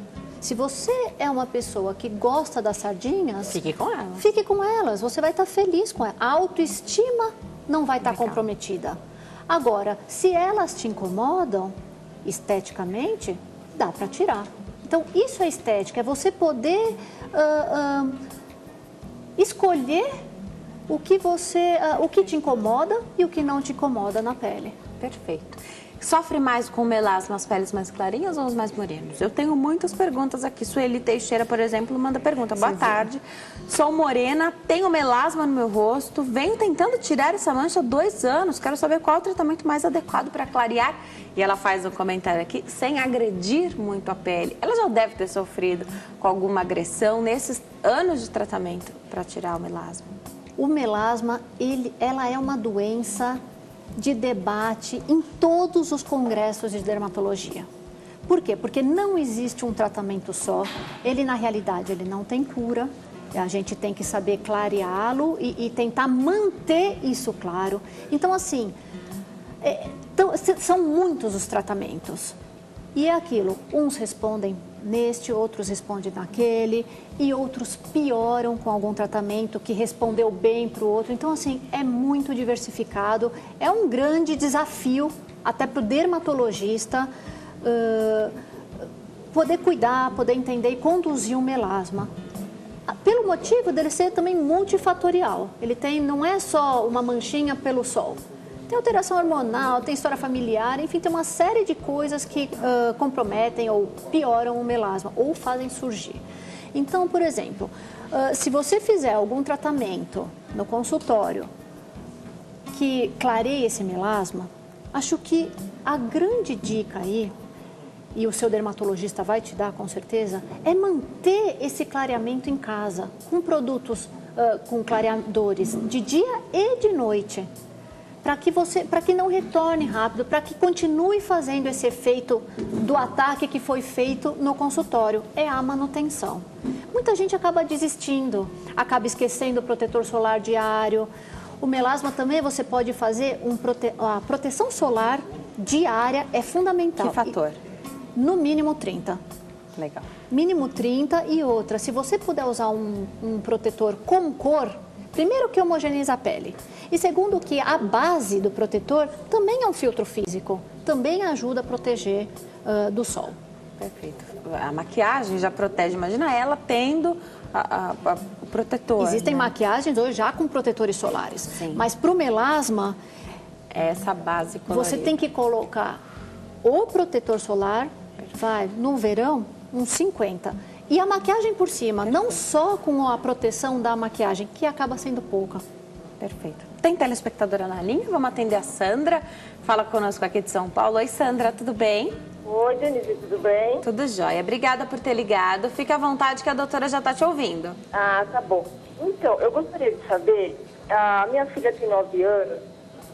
Se você é uma pessoa que gosta das sardinhas... Fique com elas. Fique com elas, você vai estar feliz com elas. A autoestima não vai estar comprometida. Agora, se elas te incomodam esteticamente, dá para tirar. Então, isso é estética, é você poder escolher o que te incomoda e o que não te incomoda na pele. Perfeito. Sofre mais com melasma as peles mais clarinhas ou os mais morenos? Eu tenho muitas perguntas aqui. Sueli Teixeira, por exemplo, manda pergunta. Boa tarde. Sou morena, tenho melasma no meu rosto, venho tentando tirar essa mancha há 2 anos. Quero saber qual é o tratamento mais adequado para clarear. E ela faz um comentário aqui, sem agredir muito a pele. Ela já deve ter sofrido com alguma agressão nesses anos de tratamento para tirar o melasma. O melasma, ela é uma doença de debate em todos os congressos de dermatologia. Por quê? Porque não existe um tratamento só. Ele, na realidade, ele não tem cura. A gente tem que saber clareá-lo e tentar manter isso claro. Então, assim, são muitos os tratamentos. E é aquilo, uns respondem neste, outros respondem naquele, e outros pioram com algum tratamento que respondeu bem para o outro. Então, assim, é muito diversificado, é um grande desafio até para o dermatologista poder cuidar, poder entender e conduzir um melasma. Pelo motivo dele ser também multifatorial, não é só uma manchinha pelo sol. Tem alteração hormonal, tem história familiar, enfim, tem uma série de coisas que comprometem ou pioram o melasma ou fazem surgir. Então, por exemplo, se você fizer algum tratamento no consultório que clareie esse melasma, acho que a grande dica aí, e o seu dermatologista vai te dar com certeza, é manter esse clareamento em casa, com produtos, com clareadores de dia e de noite. Para que não retorne rápido, para que continue fazendo esse efeito do ataque que foi feito no consultório, é a manutenção. Muita gente acaba desistindo, acaba esquecendo o protetor solar diário. O melasma também você pode fazer a proteção solar diária é fundamental. Que fator? No mínimo 30. Legal. Mínimo 30 e outra, se você puder usar um protetor com cor, primeiro que homogeneiza a pele e segundo que a base do protetor também é um filtro físico, também ajuda a proteger do sol. Perfeito. A maquiagem já protege, imagina ela tendo o protetor. Existem né? maquiagens hoje já com protetores solares, Sim. mas para o melasma, essa base colorida. você tem que colocar o protetor solar, vai no verão, uns 50. E a maquiagem por cima, não só com a proteção da maquiagem, que acaba sendo pouca. Perfeito. Tem telespectadora na linha? Vamos atender a Sandra. Fala conosco aqui de São Paulo. Oi, Sandra, tudo bem? Oi, Denise, tudo bem? Tudo jóia. Obrigada por ter ligado. Fique à vontade que a doutora já está te ouvindo. Ah, tá bom. Então, eu gostaria de saber, a minha filha tem 9 anos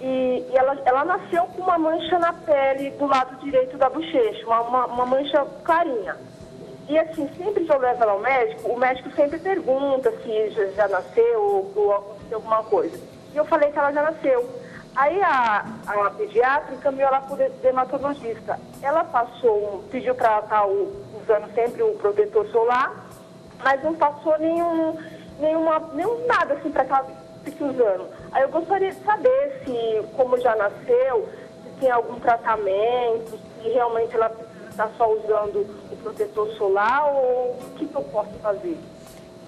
e ela nasceu com uma mancha na pele do lado direito da bochecha, uma mancha clarinha. E assim, sempre que eu levo ela ao médico, o médico sempre pergunta se já nasceu ou aconteceu alguma coisa. E eu falei que ela já nasceu. Aí a pediatra encaminhou ela para o dermatologista. Ela pediu para ela estar usando sempre o protetor solar, mas não passou nenhum nada assim para que ela fique usando. Aí eu gostaria de saber se, como já nasceu, se tem algum tratamento, se realmente ela está só usando o protetor solar ou o que eu posso fazer?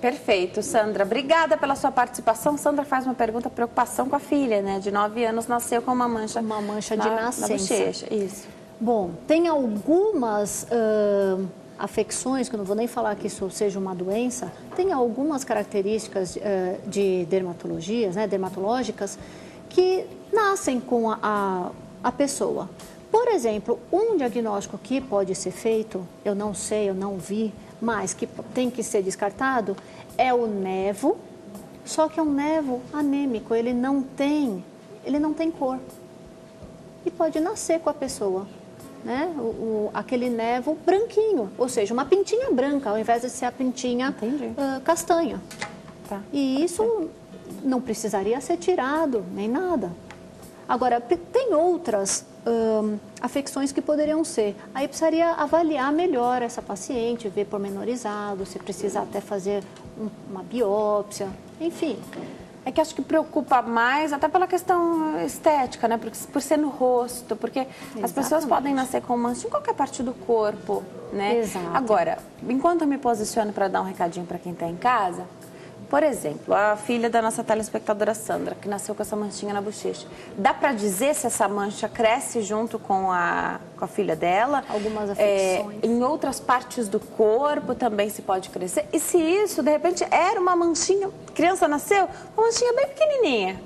Perfeito, Sandra. Obrigada pela sua participação. Sandra faz uma pergunta, preocupação com a filha, né? De 9 anos, nasceu com uma mancha de nascença. Na bochecha. Isso. Bom, tem algumas afecções, que eu não vou nem falar que isso seja uma doença, tem algumas características de dermatologias, né, dermatológicas, que nascem com a pessoa. Por exemplo, um diagnóstico que pode ser feito, eu não sei, eu não vi, mas que tem que ser descartado, é o nevo, só que é um nevo anêmico, ele não tem cor. E pode nascer com a pessoa, né? Aquele nevo branquinho, ou seja, uma pintinha branca, ao invés de ser a pintinha castanha. Tá. E isso não precisaria ser tirado, nem nada. Agora, tem outras afecções que poderiam ser. Aí precisaria avaliar melhor essa paciente, ver pormenorizado, se precisa até fazer uma biópsia, enfim. É que acho que preocupa mais, até pela questão estética, né? Por ser no rosto, porque as pessoas podem nascer com mancha em qualquer parte do corpo, né? Exato. Agora, enquanto eu me posiciono para dar um recadinho para quem está em casa, por exemplo, a filha da nossa telespectadora Sandra, que nasceu com essa manchinha na bochecha. Dá para dizer se essa mancha cresce junto com a filha dela? Algumas afecções. Em outras partes do corpo também se pode crescer. E se isso, de repente, era uma manchinha, criança nasceu, uma manchinha bem pequenininha.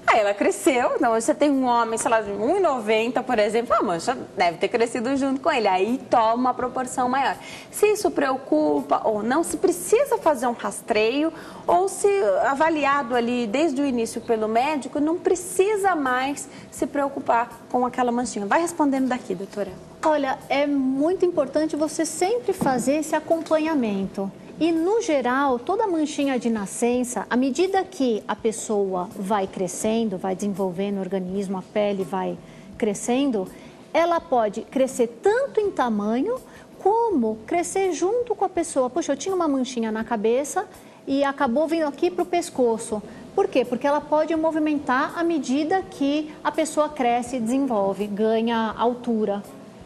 Aí ela cresceu, então você tem um homem, sei lá, de 1,90, por exemplo, a mancha deve ter crescido junto com ele, aí toma uma proporção maior. Se isso preocupa ou não, se precisa fazer um rastreio ou se avaliado ali desde o início pelo médico, não precisa mais se preocupar com aquela manchinha. Vai respondendo daqui, doutora. Olha, é muito importante você sempre fazer esse acompanhamento. E, no geral, toda manchinha de nascença, à medida que a pessoa vai crescendo, vai desenvolvendo o organismo, a pele vai crescendo, ela pode crescer tanto em tamanho, como crescer junto com a pessoa. Poxa, eu tinha uma manchinha na cabeça e acabou vindo aqui para o pescoço. Por quê? Porque ela pode movimentar à medida que a pessoa cresce, desenvolve, ganha altura.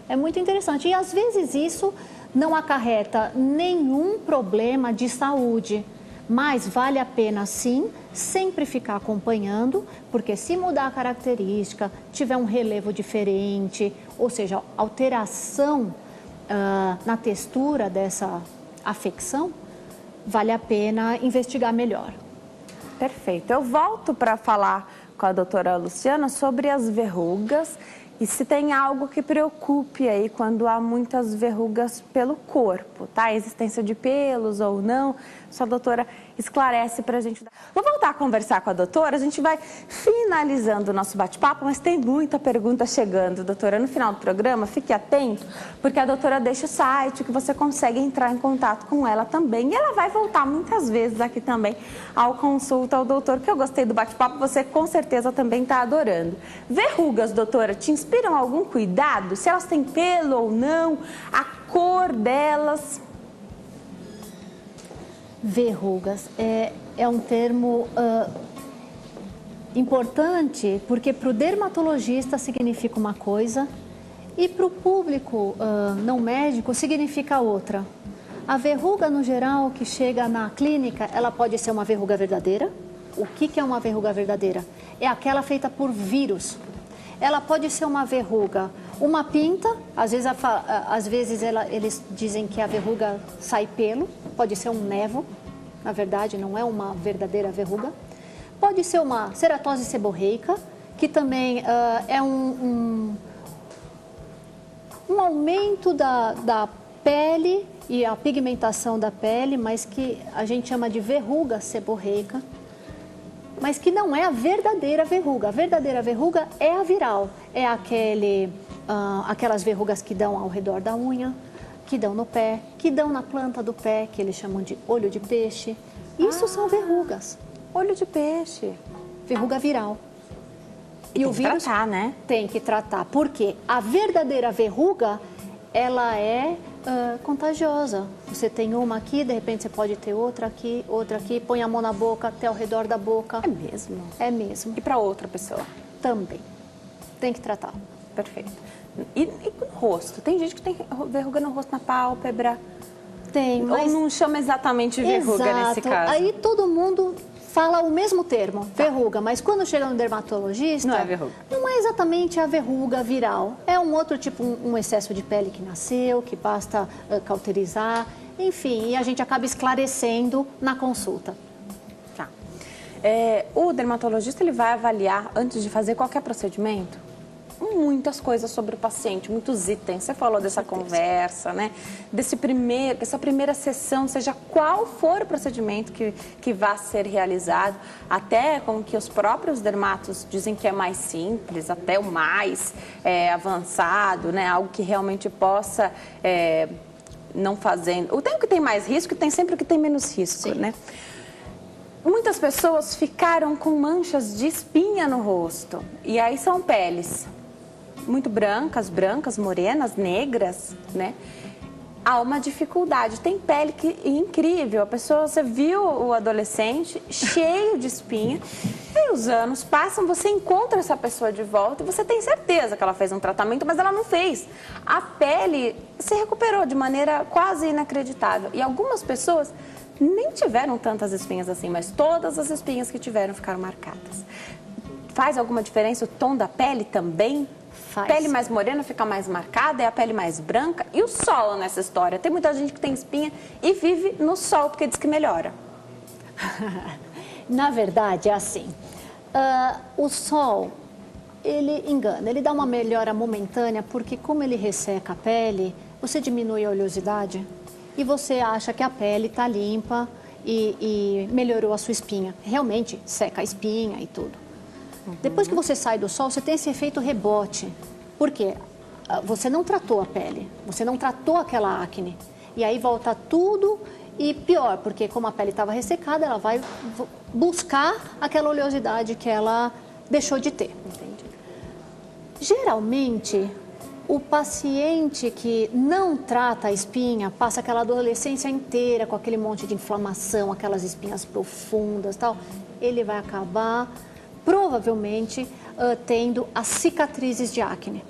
É muito interessante. E, às vezes, isso não acarreta nenhum problema de saúde, mas vale a pena sim sempre ficar acompanhando, porque se mudar a característica, tiver um relevo diferente, ou seja, alteração na textura dessa afecção, vale a pena investigar melhor. Perfeito. Eu volto para falar com a doutora Luciana sobre as verrugas. E se tem algo que preocupe aí quando há muitas verrugas pelo corpo, tá? A existência de pelos ou não, só a doutora esclarece pra gente. Vou voltar a conversar com a doutora, a gente vai finalizando o nosso bate-papo, mas tem muita pergunta chegando, doutora. No final do programa, fique atento, porque a doutora deixa o site que você consegue entrar em contato com ela também. E ela vai voltar muitas vezes aqui também ao Consulta ao Doutor, que eu gostei do bate-papo, você com certeza também está adorando. Verrugas, doutora, te inspiram algum cuidado? Se elas têm pelo ou não, a cor delas? Verrugas é um termo importante, porque para o dermatologista significa uma coisa e para o público não médico significa outra. A verruga, no geral, que chega na clínica, ela pode ser uma verruga verdadeira. O que é uma verruga verdadeira? É aquela feita por vírus. Ela pode ser uma verruga, uma pinta, às vezes eles dizem que a verruga sai pelo, pode ser um nevo, na verdade não é uma verdadeira verruga. Pode ser uma ceratose seborreica, que também é um aumento da pele e a pigmentação da pele, mas que a gente chama de verruga seborreica, mas que não é a verdadeira verruga. A verdadeira verruga é a viral, é aquelas verrugas que dão ao redor da unha, que dão no pé, que dão na planta do pé, que eles chamam de olho de peixe. Isso são verrugas. Olho de peixe. Verruga viral. E o vírus tratar, né? Tem que tratar, porque a verdadeira verruga, ela é contagiosa. Você tem uma aqui, de repente você pode ter outra aqui, põe a mão na boca, até ao redor da boca. É mesmo? É mesmo. E para outra pessoa? Também. Tem que tratar. Perfeito. E no rosto? Tem gente que tem verruga no rosto, na pálpebra? Tem, mas... Ou não chama exatamente verruga nesse caso? Aí todo mundo fala o mesmo termo, verruga, mas quando chega no dermatologista... Não é verruga. Não é exatamente a verruga viral. É um outro tipo, um excesso de pele que nasceu, que basta cauterizar. Enfim, e a gente acaba esclarecendo na consulta. Tá. O dermatologista, ele vai avaliar antes de fazer qualquer procedimento? muitas coisas sobre o paciente, muitos itens. Você falou dessa conversa, né? Dessa primeira sessão, seja qual for o procedimento que vá ser realizado, até com que os próprios dermatos dizem que é mais simples, até o mais avançado, né? Algo que realmente possa não fazendo. O tempo que tem mais risco, tem sempre o que tem menos risco, sim, né? Muitas pessoas ficaram com manchas de espinha no rosto. E aí são peles muito brancas, morenas, negras, né? Há uma dificuldade. Tem pele que é incrível. A pessoa, você viu o adolescente cheio de espinha. E os anos passam, você encontra essa pessoa de volta e você tem certeza que ela fez um tratamento, mas ela não fez. A pele se recuperou de maneira quase inacreditável. E algumas pessoas nem tiveram tantas espinhas assim, mas todas as espinhas que tiveram ficaram marcadas. Faz alguma diferença o tom da pele também? Faz. Pele mais morena fica mais marcada, é a pele mais branca. E o sol nessa história? Tem muita gente que tem espinha e vive no sol porque diz que melhora. Na verdade, é assim. O sol, ele engana, ele dá uma melhora momentânea porque como ele resseca a pele, você diminui a oleosidade e você acha que a pele está limpa e melhorou a sua espinha. Realmente, seca a espinha e tudo. Depois que você sai do sol, você tem esse efeito rebote. Por quê? Você não tratou a pele, você não tratou aquela acne. E aí volta tudo e pior, porque como a pele estava ressecada, ela vai buscar aquela oleosidade que ela deixou de ter. Entendi. Geralmente, o paciente que não trata a espinha passa aquela adolescência inteira com aquele monte de inflamação, aquelas espinhas profundas e tal. Ele vai acabar provavelmente tendo as cicatrizes de acne.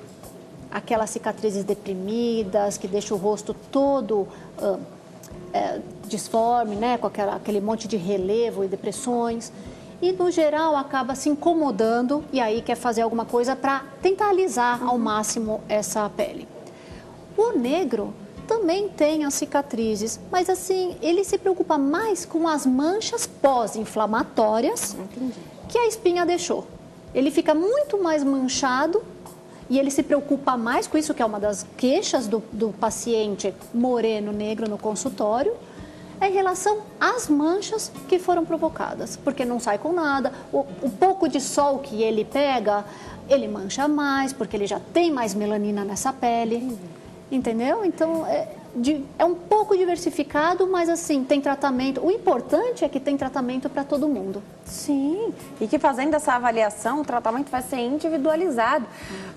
Aquelas cicatrizes deprimidas que deixam o rosto todo disforme, né? Com aquele monte de relevo e depressões. E, no geral, acaba se incomodando e aí quer fazer alguma coisa para tentar alisar ao máximo essa pele. O negro também tem as cicatrizes, mas assim, ele se preocupa mais com as manchas pós-inflamatórias que a espinha deixou. Ele fica muito mais manchado e ele se preocupa mais com isso, que é uma das queixas do paciente moreno negro no consultório, em relação às manchas que foram provocadas, porque não sai com nada, o pouco de sol que ele pega, ele mancha mais, porque ele já tem mais melanina nessa pele, entendeu? Então, é um pouco diversificado, mas assim, tem tratamento. O importante é que tem tratamento para todo mundo. Sim, e que fazendo essa avaliação, o tratamento vai ser individualizado.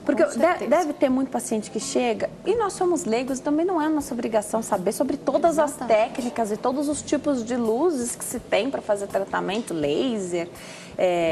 Porque deve ter muito paciente que chega, e nós somos leigos, também não é nossa obrigação saber sobre todas as técnicas e todos os tipos de luzes que se tem para fazer tratamento, laser,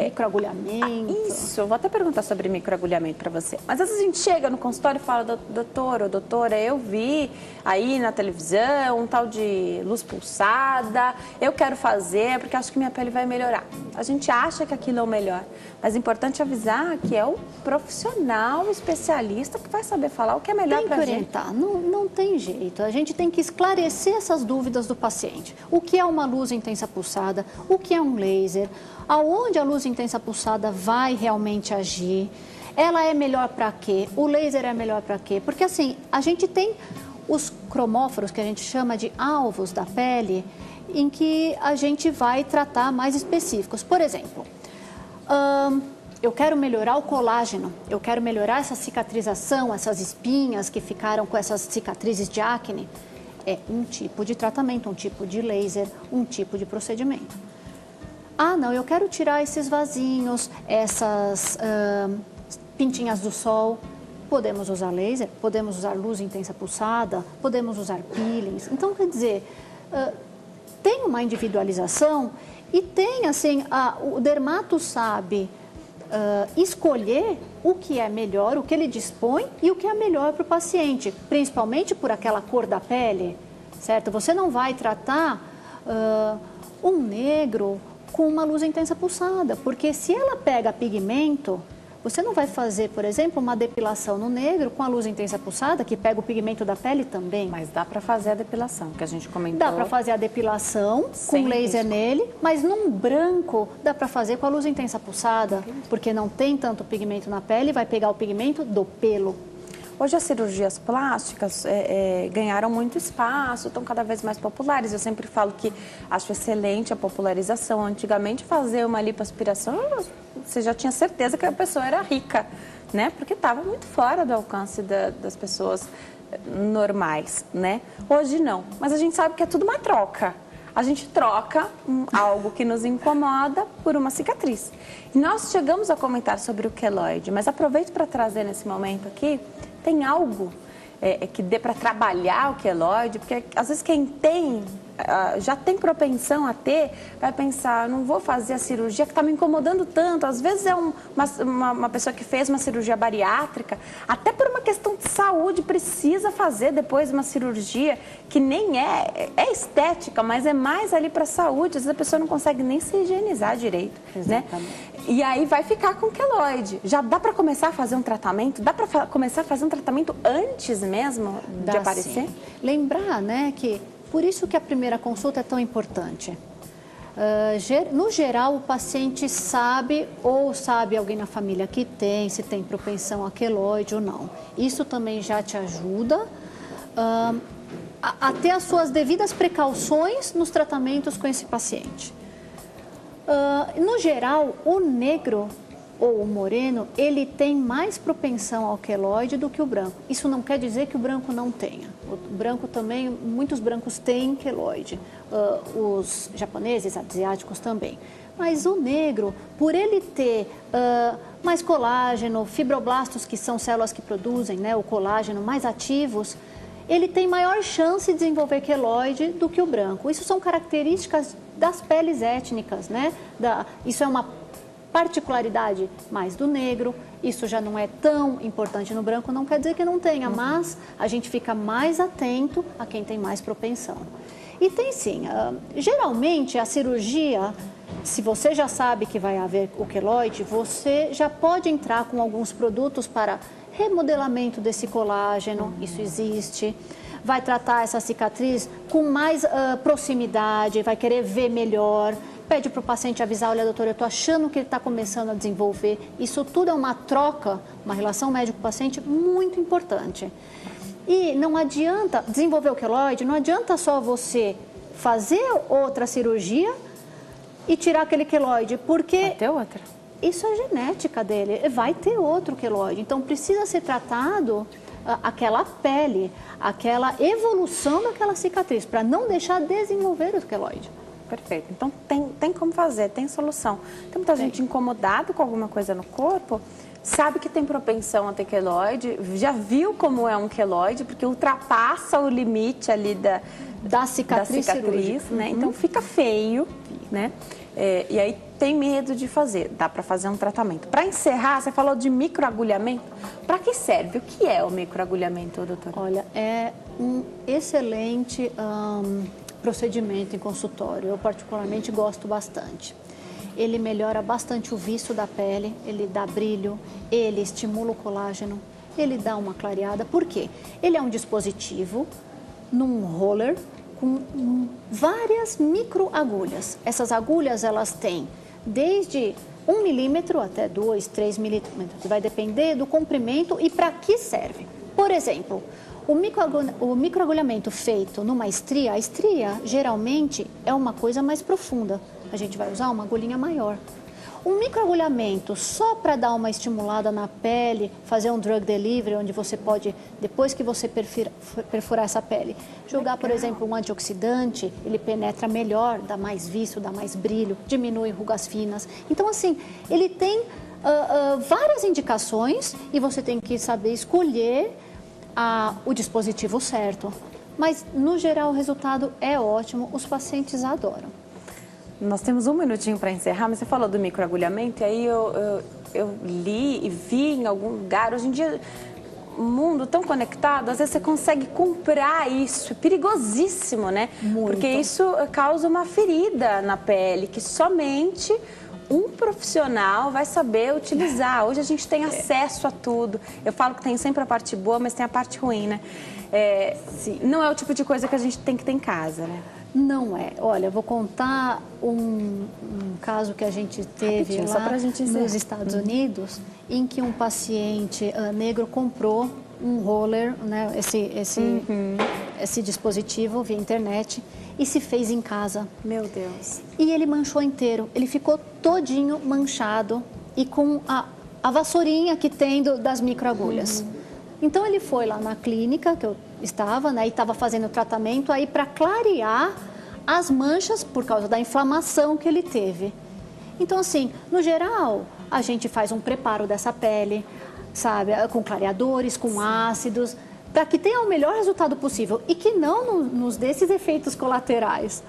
microagulhamento. Isso, eu vou até perguntar sobre microagulhamento para você. Mas às vezes a gente chega no consultório e fala, doutor ou doutora, eu vi aí na televisão um tal de luz pulsada, eu quero fazer porque acho que minha pele vai melhorar. A gente acha que aquilo é o melhor, mas é importante avisar que é o profissional especialista que vai saber falar o que é melhor para a gente. Não tem jeito, a gente tem que esclarecer essas dúvidas do paciente. O que é uma luz intensa pulsada, o que é um laser, aonde a luz intensa pulsada vai realmente agir, ela é melhor para quê, o laser é melhor para quê, porque assim, a gente tem os cromóforos que a gente chama de alvos da pele, em que a gente vai tratar mais específicos. Por exemplo, eu quero melhorar o colágeno, eu quero melhorar essa cicatrização, essas espinhas que ficaram com essas cicatrizes de acne. É um tipo de tratamento, um tipo de laser, um tipo de procedimento. Ah, não, eu quero tirar esses vasinhos, essas pintinhas do sol. Podemos usar laser, podemos usar luz intensa pulsada, podemos usar peelings. Então, quer dizer, tem uma individualização e tem, assim, o dermato sabe escolher o que é melhor, o que ele dispõe e o que é melhor para o paciente, principalmente por aquela cor da pele, certo? Você não vai tratar um negro com uma luz intensa pulsada, porque se ela pega pigmento, Você não vai fazer, por exemplo, uma depilação no negro com a luz intensa pulsada, que pega o pigmento da pele também. Mas dá para fazer a depilação, que a gente comentou. Dá para fazer a depilação com laser nele, mas num branco dá para fazer com a luz intensa pulsada, porque não tem tanto pigmento na pele, vai pegar o pigmento do pelo. Hoje as cirurgias plásticas ganharam muito espaço, estão cada vez mais populares. Eu sempre falo que acho excelente a popularização. Antigamente fazer uma lipoaspiração, você já tinha certeza que a pessoa era rica, né? Porque estava muito fora do alcance das pessoas normais, né? Hoje não, mas a gente sabe que é tudo uma troca. A gente troca algo que nos incomoda por uma cicatriz. E nós chegamos a comentar sobre o queloide, mas aproveito para trazer nesse momento aqui, tem algo que dê para trabalhar o queloide, porque às vezes quem tem, já tem propensão a ter, vai pensar, não vou fazer a cirurgia que está me incomodando tanto. Às vezes é uma pessoa que fez uma cirurgia bariátrica, até por uma questão de saúde, precisa fazer depois uma cirurgia que nem é estética, mas é mais ali para a saúde. Às vezes a pessoa não consegue nem se higienizar direito, né? E aí vai ficar com queloide. Já dá para começar a fazer um tratamento? Dá para começar a fazer um tratamento antes mesmo de aparecer? Sim. Lembrar, né, que por isso que a primeira consulta é tão importante. No geral, o paciente sabe ou sabe alguém na família que tem, se tem propensão a queloide ou não. Isso também já te ajuda a ter as suas devidas precauções nos tratamentos com esse paciente. No geral, o negro ou o moreno, ele tem mais propensão ao queloide do que o branco. Isso não quer dizer que o branco não tenha. O branco também, muitos brancos têm queloide. Os japoneses, asiáticos também. Mas o negro, por ele ter mais colágeno, fibroblastos, que são células que produzem, né, o colágeno, mais ativos, ele tem maior chance de desenvolver queloide do que o branco. Isso são características das peles étnicas, né? Isso é uma particularidade mais do negro, isso já não é tão importante no branco, não quer dizer que não tenha, mas a gente fica mais atento a quem tem mais propensão. E tem sim, geralmente a cirurgia, se você já sabe que vai haver o queloide, você já pode entrar com alguns produtos para remodelamento desse colágeno, isso existe. Vai tratar essa cicatriz com mais proximidade, vai querer ver melhor. Pede para o paciente avisar, olha, doutor, eu estou achando que ele está começando a desenvolver. Isso tudo é uma troca, uma relação médico-paciente muito importante. E não adianta desenvolver o queloide, não adianta só você fazer outra cirurgia e tirar aquele queloide, porque... Vai ter outra. Isso é genética dele, vai ter outro queloide. Então, precisa ser tratado aquela pele, aquela evolução daquela cicatriz, para não deixar desenvolver o queloide. Perfeito. Então, tem como fazer, tem solução. Tem muita gente incomodada com alguma coisa no corpo, sabe que tem propensão a ter queloide, já viu como é um queloide, porque ultrapassa o limite ali da cicatriz, né? Então, fica feio, né? E aí tem medo de fazer, dá para fazer um tratamento. Para encerrar, você falou de microagulhamento. Para que serve? O que é o microagulhamento, doutora? Olha, é um excelente procedimento em consultório. Eu particularmente gosto bastante. Ele melhora bastante o viço da pele, ele dá brilho, ele estimula o colágeno, ele dá uma clareada. Por quê? Ele é um dispositivo num roller com várias microagulhas. Essas agulhas, elas têm desde 1 milímetro até 2, 3 milímetros. Vai depender do comprimento e para que serve. Por exemplo, o microagulhamento feito numa estria, a estria geralmente é uma coisa mais profunda. A gente vai usar uma agulhinha maior. Um microagulhamento só para dar uma estimulada na pele, fazer um drug delivery, onde você pode, depois que você perfurar essa pele, jogar, por exemplo, um antioxidante, ele penetra melhor, dá mais viço, dá mais brilho, diminui rugas finas. Então, assim, ele tem várias indicações e você tem que saber escolher o dispositivo certo. Mas, no geral, o resultado é ótimo, os pacientes adoram. Nós temos um minutinho para encerrar, mas você falou do microagulhamento, e aí eu li e vi em algum lugar, hoje em dia, um mundo tão conectado, às vezes você consegue comprar isso, é perigosíssimo, né? Muito. Porque isso causa uma ferida na pele, que somente um profissional vai saber utilizar. Hoje a gente tem acesso a tudo. Eu falo que tem sempre a parte boa, mas tem a parte ruim, né? Não é o tipo de coisa que a gente tem que ter em casa, né? Não é. Olha, eu vou contar um caso que a gente teve lá só pra gente nos Estados Unidos, em que um paciente negro comprou um roller, né, esse dispositivo via internet, e se fez em casa. Meu Deus. E ele manchou inteiro. Ele ficou todinho manchado e com a vassourinha que tem das microagulhas. Então ele foi lá na clínica que eu estava, né, e estava fazendo o tratamento aí para clarear as manchas por causa da inflamação que ele teve. Então, assim, no geral, a gente faz um preparo dessa pele, sabe, com clareadores, com ácidos, para que tenha o melhor resultado possível e que não nos dê esses efeitos colaterais.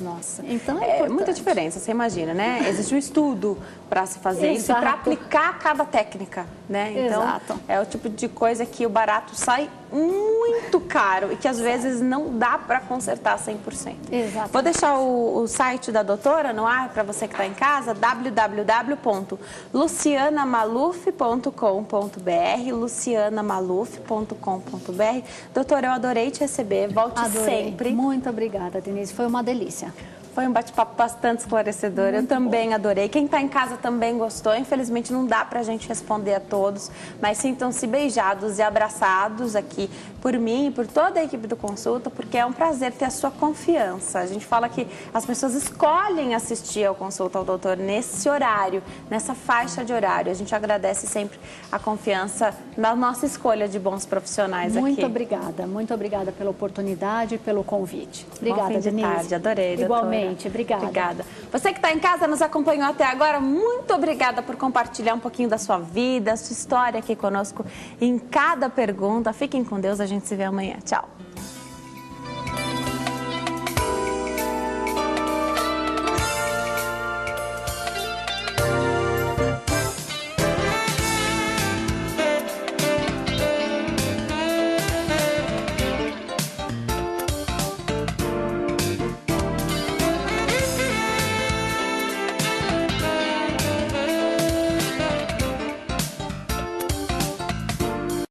Nossa, então é muita diferença, você imagina, né? Existe um estudo para se fazer isso e para aplicar cada técnica, né? Então, Exato. É o tipo de coisa que o barato sai muito caro e que às vezes não dá para consertar 100%. Exato. Vou deixar o site da doutora no ar para você que está em casa, www.lucianamaluf.com.br, lucianamaluf.com.br. Doutora, eu adorei te receber, volte sempre. Muito obrigada, Denise, foi uma delícia. Foi um bate-papo bastante esclarecedor, eu também adorei. Quem está em casa também gostou, infelizmente não dá para a gente responder a todos, mas sintam-se beijados e abraçados aqui por mim e por toda a equipe do Consulta, porque é um prazer ter a sua confiança. A gente fala que as pessoas escolhem assistir ao Consulta ao Doutor nesse horário, nessa faixa de horário. A gente agradece sempre a confiança na nossa escolha de bons profissionais aqui. Muito obrigada pela oportunidade e pelo convite. Obrigada, Bom fim de Denise. tarde, adorei, doutora. Igualmente. Obrigada. Obrigada. Você que está em casa, nos acompanhou até agora, muito obrigada por compartilhar um pouquinho da sua vida, a sua história aqui conosco em cada pergunta. Fiquem com Deus, a gente se vê amanhã. Tchau.